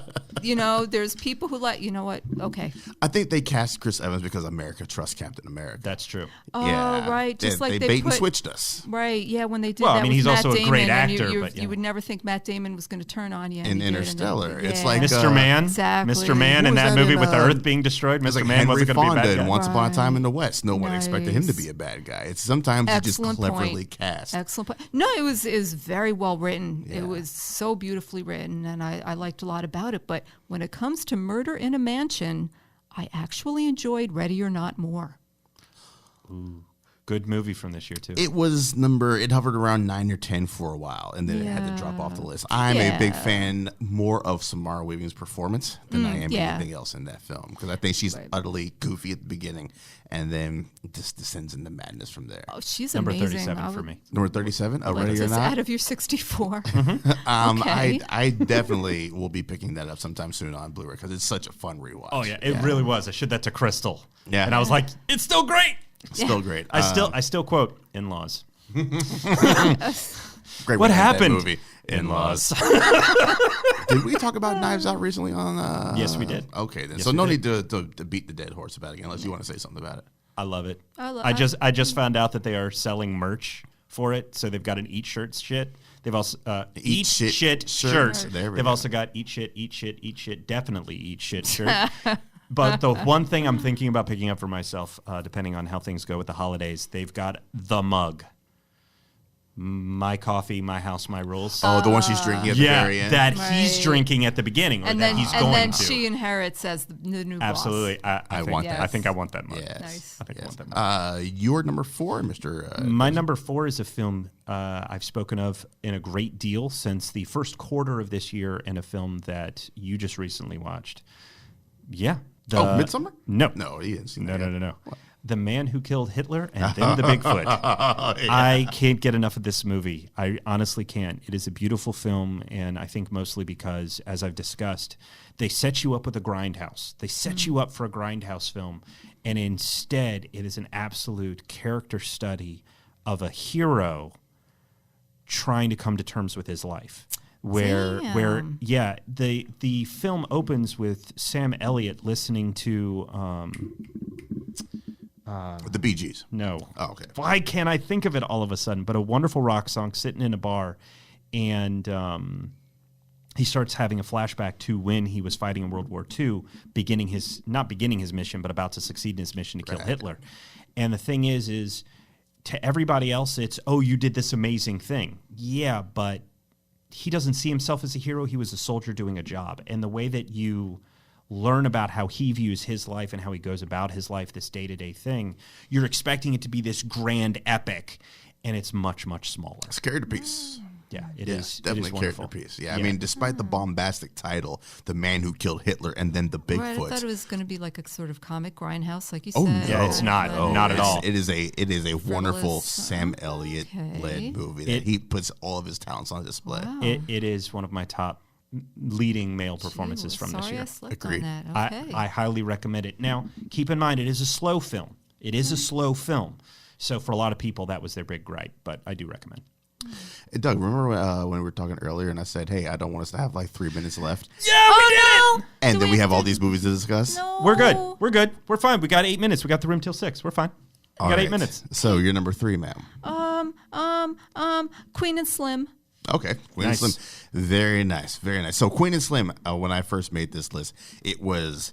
there's people who like, you know what? Okay. I think they cast Chris Evans because America trusts Captain America. That's true. Oh, Yeah. right. Just they like bait and put, switched us. Right. Yeah. When they did Well, that I mean, with he's Matt also a Damon, great and actor, you, but yeah. you would never think Matt Damon was going to turn on you. and In he did, and then- Interstellar. It's yeah. like Mr. Man. Exactly. Mr. Man Who in was that that movie in, with the Earth being destroyed. It's Mr. like Man Henry wasn't going to be a Fonda bad in guy. Once Upon a Time in the West. No one expected him to Nice. be a bad guy. It's sometimes Excellent you just cleverly point. cast. Excellent point. No, it was very well written. Yeah. It was so beautifully written, and I liked a lot about it. But when it comes to Murder in a Mansion, I actually enjoyed Ready or Not more. Good movie from this year, too. It hovered around 9 or 10 for a while, and then it had to drop off the list. I'm a big fan more of Samara Weaving's performance than I am anything else in that film, because I think she's utterly goofy at the beginning, and then just descends into madness from there. Oh, she's Number amazing. 37 for me. Number 37, Like Ready or just Not? out of your 64. I Okay. I definitely will be picking that up sometime soon on Blu-ray, because it's such a fun rewatch. Oh, yeah. It really was. I showed that to Crystal. Yeah. And I was like, it's still great. Still great. I still quote In-Laws. Great What way to end that happened? movie. In-Laws. Did we talk about Knives Out recently on? Yes, we did. Okay, then. Yes, so we no did. need to beat the dead horse about it again, unless you want to say something about it. I love it. I I just found out that they are selling merch for it. So they've got an Eat Shirts shit. They've also Eat Shit Shit shirt. shirts. There we They've go. also got Eat Shit, definitely Eat Shit shirt. But the one thing I'm thinking about picking up for myself, depending on how things go with the holidays, they've got the mug. My coffee, my house, my rules. Oh, the one she's drinking at the very end. that he's Right. drinking at the beginning, or and that then, he's and going then to. she inherits as the new Absolutely, boss. I think, want that. I think I want that mug. Yes. Nice. I think I Yes. want that mug. Your number 4, Mr. My number 4 is a film I've spoken of in a great deal since the first quarter of this year, and a film that you just recently watched. Yeah. Midsommar? No. No, he didn't see No, that. no. The Man Who Killed Hitler and Then the Bigfoot. I can't get enough of this movie. I honestly can't. It is a beautiful film, and I think mostly because, as I've discussed, they set you up with a grindhouse. They set you up for a grindhouse film, and instead it is an absolute character study of a hero trying to come to terms with his life. Where the film opens with Sam Elliott listening to The Bee Gees. no. Oh, okay. Why can't I think of it all of a sudden? But a wonderful rock song, sitting in a bar, and he starts having a flashback to when he was fighting in World War II, not beginning his mission, but about to succeed in his mission to kill Hitler. And the thing is to everybody else, it's, oh, you did this amazing thing. Yeah, but he doesn't see himself as a hero. He was a soldier doing a job. And the way that you learn about how he views his life and how he goes about his life, this day-to-day thing, you're expecting it to be this grand epic, and it's much, much smaller. It's character piece. Yeah, it Yeah, is. definitely it is a character wonderful. piece. Yeah, I mean, despite the bombastic title, The Man Who Killed Hitler and then the Bigfoot. Right, I thought it was going to be like a sort of comic grindhouse, like you Oh, said. Yeah, it's not. Not at all. It is a wonderful Frivolous. Sam Elliott led movie that he puts all of his talents on display. Wow. It is one of my top leading male performances Gee, from this sorry year. I slipped Agreed. on that. Okay. I highly recommend it. Now, keep in mind, it is a slow film. It is a slow film. So for a lot of people, that was their big gripe, but I do recommend. Hey, Doug, remember when we were talking earlier and I said, hey, I don't want us to have like 3 minutes left? Yeah, we did it! And then we have all these movies to discuss? No. We're good. We're good. We're fine. We got 8 minutes. We got the room till 6. We're fine. We All got right. 8 minutes. So you're number 3, ma'am. Queen and Slim. Okay, Queen Nice. and Slim. Very nice, very nice. So Queen and Slim, when I first made this list, it was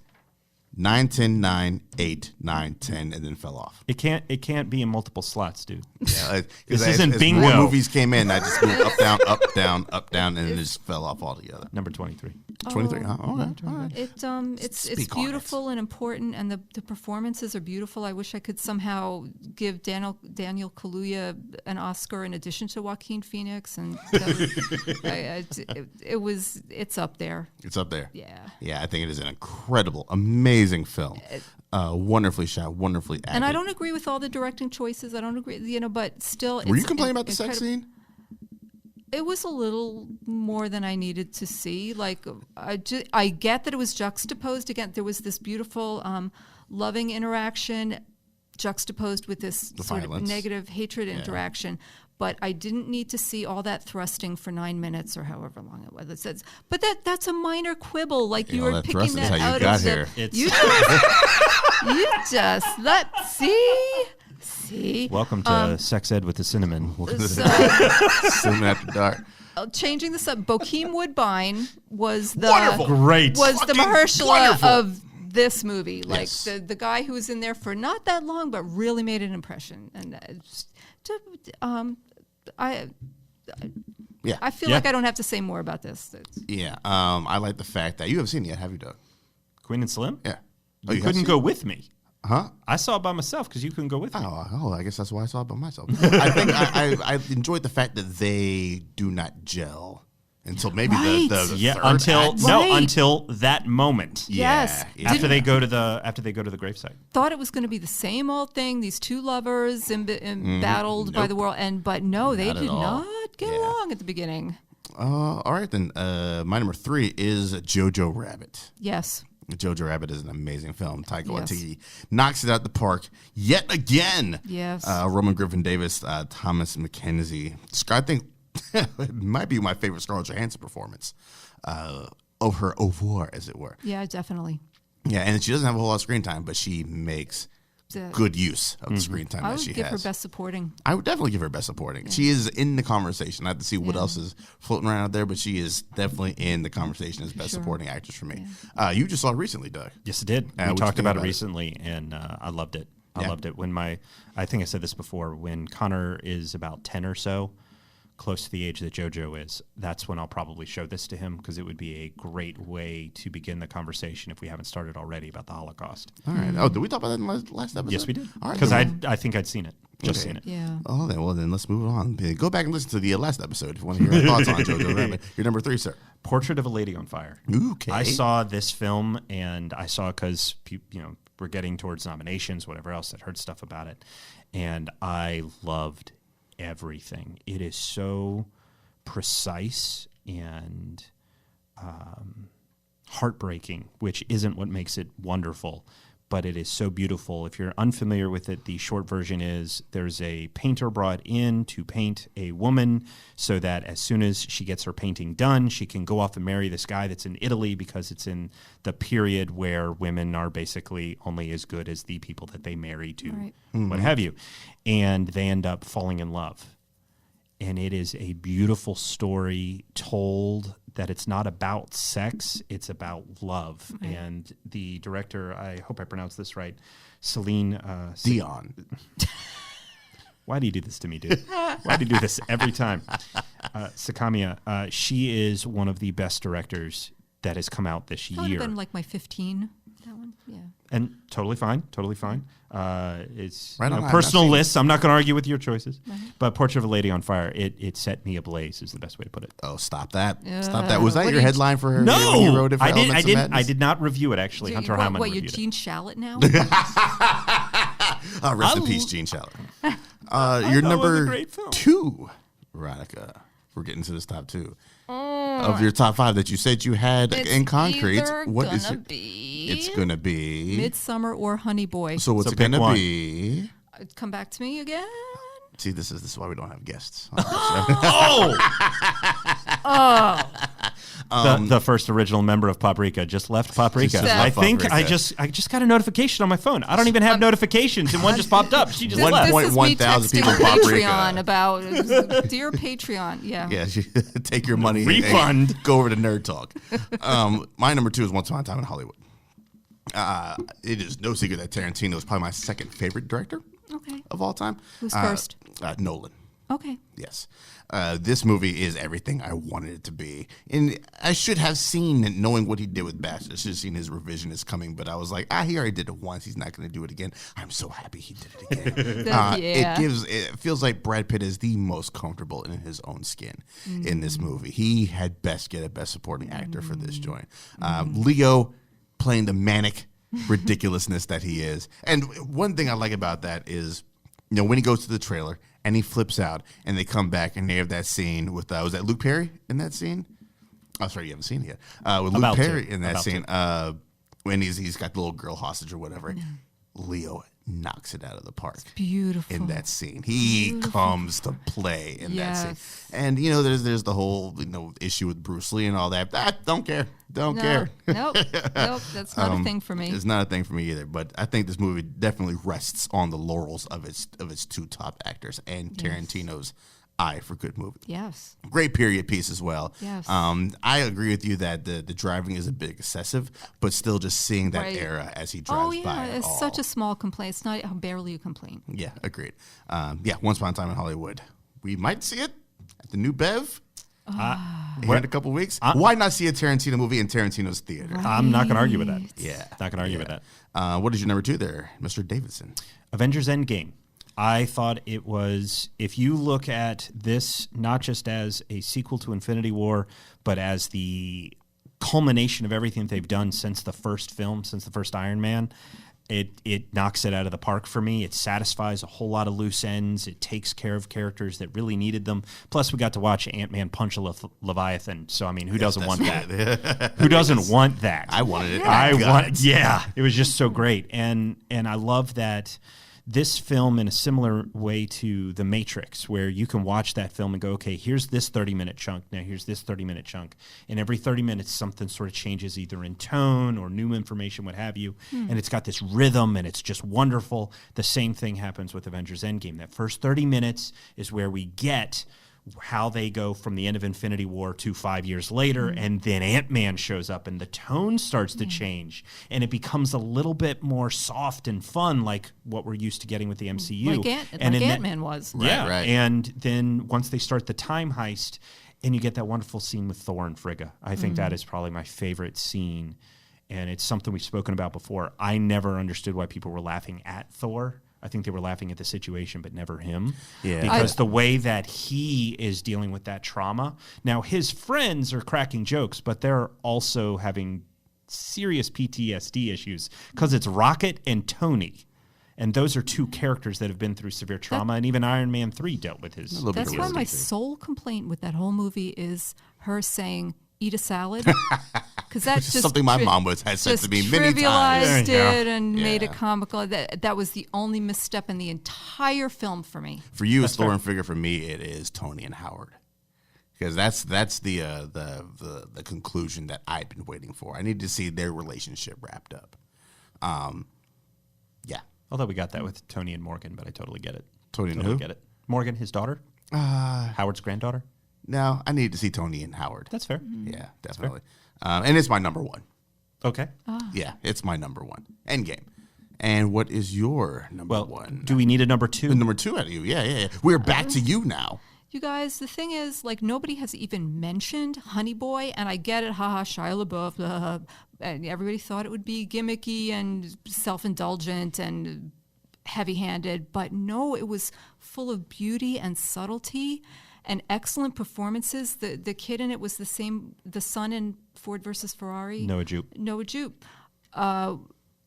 9, 10, 9, 8, 9, 10, and then fell off. It can't be in multiple slots, dude. Yeah, This isn't as bingo. More movies came in, I just moved up, down, up, down, up, down, and then it just fell off altogether. Number 23. 23. Huh? Okay. All right. It's Speak on beautiful and important, and the performances are beautiful. I wish I could somehow give Daniel Kaluuya an Oscar in addition to Joaquin Phoenix, and it's up there. It's up there. Yeah. Yeah, I think it is an incredible, amazing film. Wonderfully shot, wonderfully acted. And I don't agree with all the directing choices. I don't agree, but still. Were you complaining about the sex scene? It was a little more than I needed to see. Like, I get that it was juxtaposed. Again, there was this beautiful, loving interaction juxtaposed with this sort violence. of negative hatred interaction. But I didn't need to see all that thrusting for 9 minutes or however long it was. It says, but that's a minor quibble. Like you were that picking thrust is that how you out got of the. here. See. Welcome to Sex Ed with the Cinnamon. Cinnamon After Dark. Changing this up, Bokeem Woodbine was the Wonderful. Great. was the Fucking Mahershala wonderful. of this movie. Like Yes. the guy who was in there for not that long, but really made an impression. And Yeah. I feel Yeah. like I don't have to say more about this. Yeah. I like the fact that you haven't seen it yet, have you, Doug? Queen and Slim? Yeah. You have couldn't seen go it? with me. Huh? I saw it by myself because you couldn't go with me. Oh, I guess that's why I saw it by myself. I think I enjoyed the fact that they do not gel until maybe Right. the Yeah, third until act. Right. until that moment. Yes. Yeah. After they go to the gravesite. Thought it was going to be the same old thing. These two lovers embattled by Nope. the world, but no, they Not at did all. not get Yeah. along at the beginning. All right, then. My number 3 is Jojo Rabbit. Yes. Jojo Rabbit is an amazing film. Taika Yes. Waititi knocks it out the park yet again. Yes. Roman Griffin Davis, Thomas McKenzie. I think it might be my favorite Scarlett Johansson performance of her au revoir, as it were. Yeah, definitely. Yeah, and she doesn't have a whole lot of screen time, but she makes good use of the screen time I that would she give her has. best supporting. I would definitely give her best supporting. She is in the conversation. I have to see what Yeah. else is floating around out there, but she is definitely in the conversation as best Sure. supporting actress for me. You just saw it recently, Doug. Yes, it did. what'd We you talked think about it about it? recently, and I loved it. I Yeah. loved it. I think I said this before, when Connor is about 10 or so, close to the age that JoJo is, that's when I'll probably show this to him, because it would be a great way to begin the conversation, if we haven't started already, about the Holocaust. All right. Oh, did we talk about that in the last episode? Yes, we did. All right. Because then I think I'd seen it. Just Okay. seen it. Yeah. Oh, then let's move on. Go back and listen to the last episode if you want to hear our thoughts on Jojo Rabbit. Your number 3, sir. Portrait of a Lady on Fire. Okay. I saw this film, and I saw it because we're getting towards nominations, whatever else. I'd heard stuff about it, and I loved everything. It is so precise and heartbreaking, which isn't what makes it wonderful, but it is so beautiful. If you're unfamiliar with it, the short version is there's a painter brought in to paint a woman so that as soon as she gets her painting done, she can go off and marry this guy that's in Italy, because it's in the period where women are basically only as good as the people that they marry to, Right. what have you. And they end up falling in love. And it is a beautiful story told that it's not about sex, it's about love. Right. And the director, I hope I pronounced this right, Celine Dion. Why do you do this to me, dude? Why do you do this every time? Sakamiya, she is one of the best directors that has come out this That would year. have been like my 15. That one, yeah. And totally fine, totally fine. It's Right on, personal I've seen lists. I'm not going to argue with your choices. But Portrait of a Lady on Fire, it set me ablaze is the best way to put it. Oh, stop that! Stop that! Was that What your did you- headline for her? No, when you wrote it for I Elements of didn't. Madness? I did not review it actually. Hunter Hyman What, you're reviewed Gene Shalit now? Rest in peace, Gene Shalit. Your thought it was a number great film. 2, Veronica. We're getting to this top 2 of your top 5 that you said you had in concrete. What is it? It's gonna be Midsummer or Honey Boy. So what's So it pick gonna one. be? Come back to me again. See, this is why we don't have guests. The first original member of Paprika just left Paprika. Just I left think Paprika. I just got a notification on my phone. I don't even have notifications, and one just popped up. She just One left. point- This is 1,000 me people texting Paprika. Patreon about dear Patreon. Yeah. Yeah, take your money. Refund. And go over to Nerd Talk. My number 2 is Once Upon a Time in Hollywood. It is no secret that Tarantino is probably my second favorite director Okay. of all time. Who's first? Nolan. Okay. Yes. This movie is everything I wanted it to be. And I should have seen it, knowing what he did with Bastard. I should have seen his revisionist coming, but I was like, he already did it once. He's not going to do it again. I'm so happy he did it again. Yeah. It feels like Brad Pitt is the most comfortable in his own skin in this movie. He had best get a best supporting actor for this joint. Leo playing the manic ridiculousness that he is. And one thing I like about that is, when he goes to the trailer and he flips out and they come back and they have that scene with, was that Luke Perry in that scene? Oh, sorry, you haven't seen it yet. With Luke About Perry to. in that About scene, when he's got the little girl hostage or whatever, Leo knocks it out of the park. Beautiful. In that scene, he comes to play in that scene, Yes. and there's the whole issue with Bruce Lee and all that. Don't care, don't care. Nope. That's not a thing for me. It's not a thing for me either. But I think this movie definitely rests on the laurels of its 2 top actors and Tarantino's eye for good movie. Yes. Great period piece as well. Yes. I agree with you that the driving is a bit excessive, but still just seeing that Right. era as he drives Oh by. yeah, it's such a small complaint. It's not barely a complaint. Yeah, agreed. Once Upon a Time in Hollywood. We might see it at the New Bev here in a couple weeks. Why not see a Tarantino movie in Tarantino's theater? I'm not going to argue with that. Yeah. Not going to argue with that. What is your number 2 there, Mr. Davidson? Avengers Endgame. I thought it was, if you look at this not just as a sequel to Infinity War, but as the culmination of everything that they've done since the first film, since the first Iron Man, it knocks it out of the park for me. It satisfies a whole lot of loose ends. It takes care of characters that really needed them. Plus, we got to watch Ant-Man punch a Leviathan. So, I mean, who doesn't want that? Who doesn't want that? I wanted it. It was just so great. And I love that this film, in a similar way to The Matrix, where you can watch that film and go, okay, here's this 30-minute chunk. Now here's this 30-minute chunk. And every 30 minutes, something sort of changes either in tone or new information, what have you. And it's got this rhythm, and it's just wonderful. The same thing happens with Avengers Endgame. That first 30 minutes is where we get how they go from the end of Infinity War to 5 years later, and then Ant-Man shows up, and the tone starts to change, and it becomes a little bit more soft and fun, like what we're used to getting with the MCU. Like Ant-Man was. Yeah, Right. And then once they start the time heist, and you get that wonderful scene with Thor and Frigga. I think that is probably my favorite scene, and it's something we've spoken about before. I never understood why people were laughing at Thor. I think they were laughing at the situation, but never him. Yeah. Because the way that he is dealing with that trauma. Now, his friends are cracking jokes, but they're also having serious PTSD issues because it's Rocket and Tony. And those are 2 characters that have been through severe trauma, and even Iron Man 3 dealt with his. That's why my sole complaint with that whole movie is her saying, "Eat a salad." because that's Which is just something my mom has said just to me many times. trivialized Yeah. it and made it Yeah. comical. That was the only misstep in the entire film for me. For you, it's Thor and Figure. For me, it is Tony and Howard. Because that's the conclusion that I'd been waiting for. I need to see their relationship wrapped up. Yeah. Although we got that with Tony and Morgan, but I totally get it. Tony and Totally who? get it. Morgan, his daughter? Howard's granddaughter? No, I need to see Tony and Howard. That's fair. Yeah, definitely. And it's my number one. Okay. Yeah, it's my number one. Endgame. And what is your number Well, one? do we need a number two? The number two out of you. Yeah. We're back to you now. You guys, the thing is, like, nobody has even mentioned Honey Boy, and I get it, haha, Shia LaBeouf, blah, blah, blah, and everybody thought it would be gimmicky and self-indulgent and heavy-handed, but no, it was full of beauty and subtlety and excellent performances. The kid in it was the son in Ford versus Ferrari. Noah Jupe. Noah Jupe.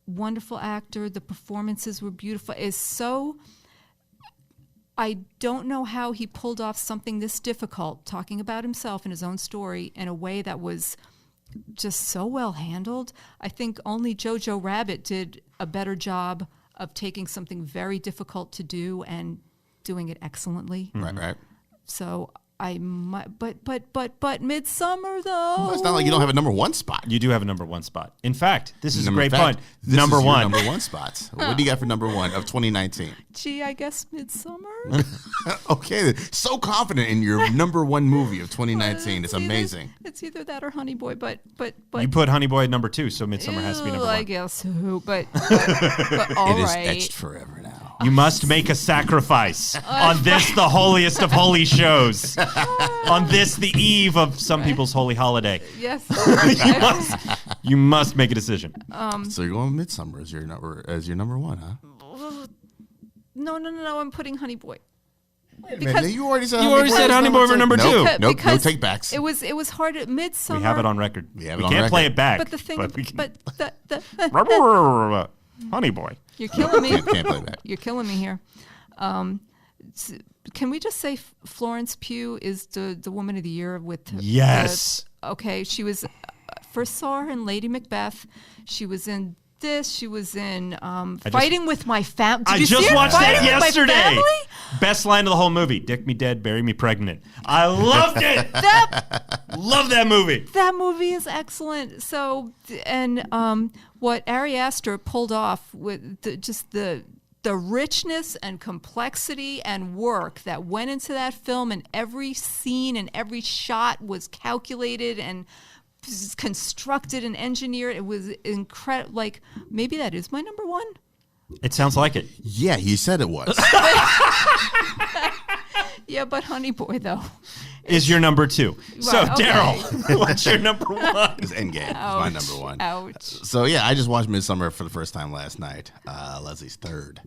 Wonderful actor. The performances were beautiful. I don't know how he pulled off something this difficult, talking about himself and his own story in a way that was just so well handled. I think only Jojo Rabbit did a better job of taking something very difficult to do and doing it excellently. Right. So I might, but Midsummer though. Well, it's not like you don't have a number one spot. You do have a number one spot. In fact, this is In great fact, fun. this Number is your one. number one spots. What do you got for number one of 2019? Gee, I guess Midsummer. Okay, so confident in your number one movie of 2019. It's amazing. It's either that or Honey Boy, but You put Honey Boy at number two, so Midsummer has to be number I one. guess so, but all It is right. etched forever now. You must make a sacrifice on this, the holiest of holy shows. On this, the eve of some people's holy holiday. Yes. You must make a decision. So you're going with Midsummer as your number one, huh? No. I'm putting Honey Boy. Because you already said You already said Honey Boy for number two. Nope, no Because take backs. It was hard at Midsummer. We have it on record. We have it We on can't play record. it back. But the thing, we can- the Honey Boy. you're killing me. Can't play back. You're killing me here. Can we just say Florence Pugh is the woman of the year with Yes. okay, she was first saw her in Lady Macbeth. She was in this. She was in Fighting with My Family. I just watched that yesterday. Best line of the whole movie. Dick me dead, bury me pregnant. I loved it. Love that movie. That movie is excellent. So, and what Ari Aster pulled off with the richness and complexity and work that went into that film, and every scene and every shot was calculated and constructed and engineered. It was incredible. Like, maybe that is my number one. It sounds like it. Yeah, you said it was. Yeah, but Honey Boy though Is your number two. So, Right, okay. Daryl, what's your number one? It's Endgame. It's my number one. Ouch. So yeah, I just watched Midsummer for the first time last night. Leslie's third,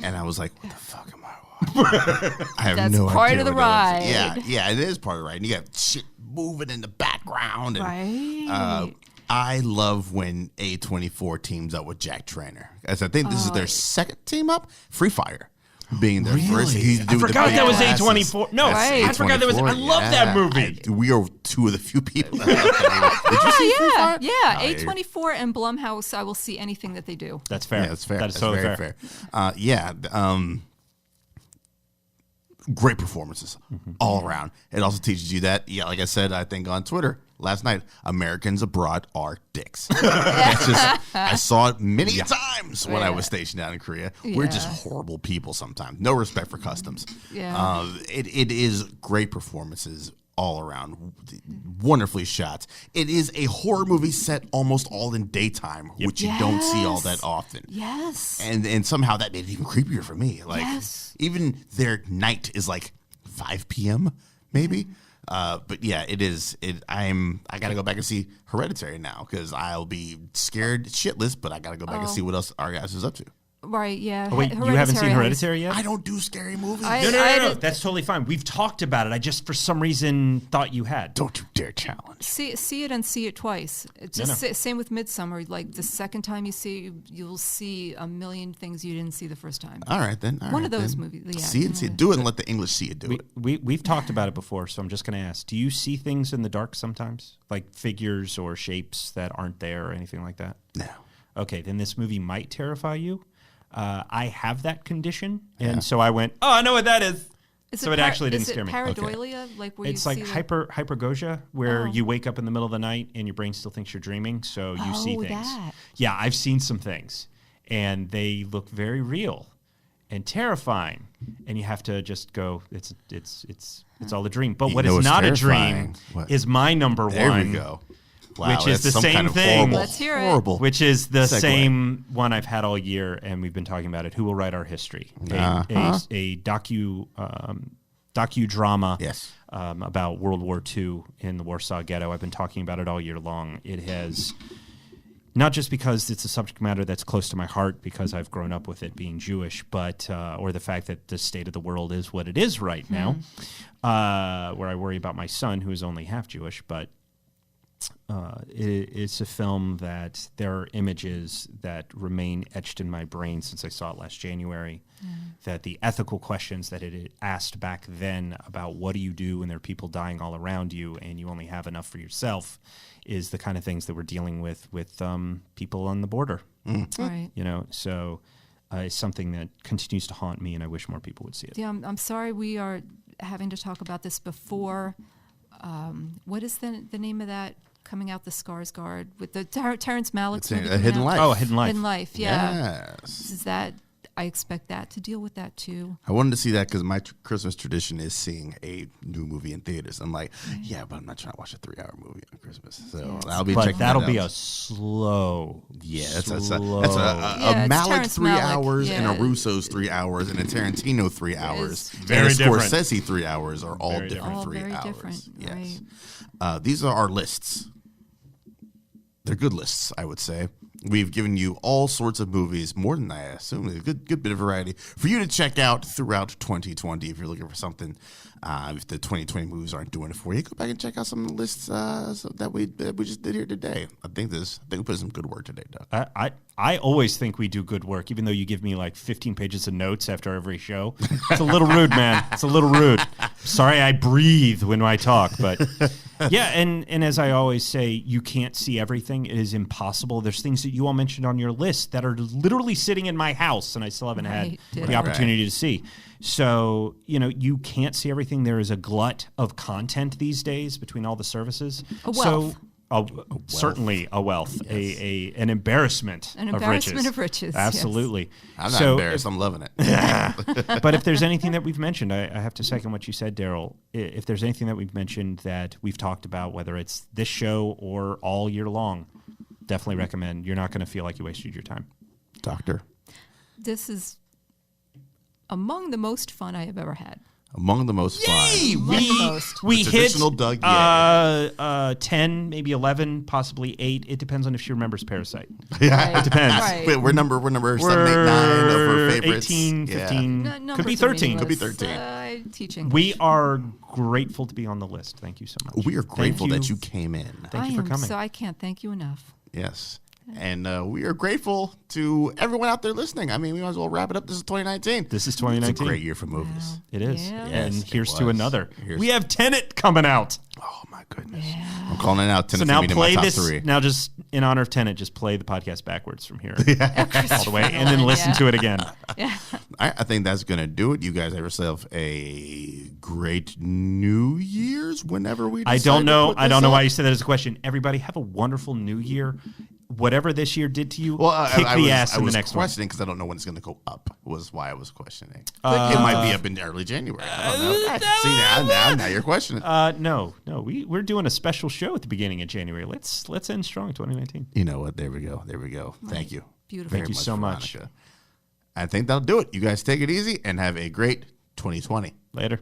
and I was like, "What the fuck am I watching?" I have That's no part idea of the what that is. ride. Yeah, it is part of the ride. And you got shit moving in the background. And, Right. I love when A24 teams up with Jack Trainer, as I think this is their second team up. Free Fire being their first. He's I doing the forgot big that was glasses. A24. No, Right. I forgot that was. I love that movie. We are two of the few people that love that movie. Did you see Free Fire? Yeah. Oh, A24 and Blumhouse, I will see anything that they do. That's fair. Yeah, that's fair. That is That's totally very fair. Great performances all around. It also teaches you that, like I said, I think on Twitter last night, Americans abroad are dicks. That's just, I saw it many times when I was stationed down in Korea. We're just horrible people sometimes. No respect for customs. Yeah. It is great performances all around, wonderfully shot. It is a horror movie set almost all in daytime, which you don't see all that often. Yes. And somehow that made it even creepier for me. Like, even their night is like 5 p.m. maybe. But yeah, it is. I gotta go back and see Hereditary now because I'll be scared shitless. But I gotta go back and see what else Ari Aster is up to. Right, yeah. Oh, wait, you haven't seen Hereditary yet? I don't do scary movies. No. That's totally fine. We've talked about it. I just, for some reason, thought you had. Don't you dare challenge. See it and see it twice. It's just same with Midsummer. Like the second time you see it, you'll see a million things you didn't see the first time. All right, then. One of those movies. Yeah. See it. Do it and let the English see it do it. We've talked about it before, so I'm just going to ask. Do you see things in the dark sometimes? Like figures or shapes that aren't there or anything like that? No. Okay, then this movie might terrify you. I have that condition, and so I went, oh, I know what that is. So it actually didn't scare me. Pareidolia? Okay. Like where it's you like see hypergogia, where you wake up in the middle of the night and your brain still thinks you're dreaming, so you see things. That. Yeah, I've seen some things, and they look very real and terrifying, and you have to just go, it's all a dream. But what is not terrifying. A dream is my number one. There we go. Wow, which is the same thing. Let's hear it. Horrible. Which is the same one I've had all year, and we've been talking about it. Who Will Write Our History? A docudrama yes. About World War II in the Warsaw Ghetto. I've been talking about it all year long. It has, not just because it's a subject matter that's close to my heart, because I've grown up with it being Jewish, but or the fact that the state of the world is what it is right now, where I worry about my son, who is only half Jewish, but it's a film that there are images that remain etched in my brain since I saw it last January, that the ethical questions that it asked back then about what do you do when there are people dying all around you and you only have enough for yourself is the kind of things that we're dealing with people on the border. Right. You know, so it's something that continues to haunt me, and I wish more people would see it. Yeah, I'm sorry we are having to talk about this before. What is the name of that coming out, the Skarsgård with the Terrence Malick's movie? A Hidden Life. Oh, A Hidden Life. Hidden Life, yeah. Yes. Is that? I expect that to deal with that too. I wanted to see that because my Christmas tradition is seeing a new movie in theaters. I'm like, yeah, but I'm not trying to watch a 3-hour movie on Christmas. So I'll be checking that out. That'll be a slow. Yeah, that's a Malick 3 hours and a Russo's 3 hours and a Tarantino 3 hours. Very and a different. Scorsese 3 hours are all Very different all 3 very hours. different, Yes. right. These are our lists. They're good lists, I would say. We've given you all sorts of movies, more than I assume, a good bit of variety for you to check out throughout 2020. If you're looking for something, if the 2020 movies aren't doing it for you, go back and check out some of the lists that we just did here today. I think we put in some good work today, Doug. I always think we do good work, even though you give me like 15 pages of notes after every show. It's a little rude, man. It's a little rude. Sorry I breathe when I talk, but yeah, and as I always say, you can't see everything. It is impossible. There's things that you all mentioned on your list that are literally sitting in my house, and I still haven't had the opportunity to see. So, you can't see everything. There is a glut of content these days between all the services. A wealth. Certainly a wealth, yes. an embarrassment, of riches. Absolutely. Yes. I'm not embarrassed. I'm loving it. But if there's anything that we've mentioned, I have to second what you said, Daryl. If there's anything that we've mentioned that we've talked about, whether it's this show or all year long, definitely recommend. You're not going to feel like you wasted your time. Doctor. This is among the most fun I have ever had. Among the most fun. We hit Doug, 10, maybe 11, possibly 8. It depends on if she remembers Parasite. Yeah, it depends. Right. Wait, we're number 7, 8, 9 of her favorites. 18, 15, could be 13. Could be 13. Teach English. We are grateful to be on the list. Thank you so much. We are grateful that you came in. Thank you for coming. So I can't thank you enough. Yes. And we are grateful to everyone out there listening. I mean, we might as well wrap it up. This is 2019. This is 2019. It's a great year for movies. Wow. It is. Yeah. And Yes, here's it to was. another. We have Tenet coming out. Oh, my goodness. Yeah. I'm calling it out. So now play this. 3. Now just in honor of Tenet, just play the podcast backwards from here all the way and then listen to it again. Yeah. I think that's going to do it. You guys have yourself a great New Year's whenever we decide I don't know up. why you said that as a question. Everybody have a wonderful New Year. Whatever this year did to you, kick the ass in the next one. I was questioning because I don't know when it's going to go up. Was why I was questioning. It might be up in early January. I don't know. See now you're questioning. No. We're doing a special show at the beginning of January. Let's end strong in 2019. You know what? There we go. Thank you. Beautiful. Thank you so much. I think that'll do it. You guys take it easy and have a great 2020. Later.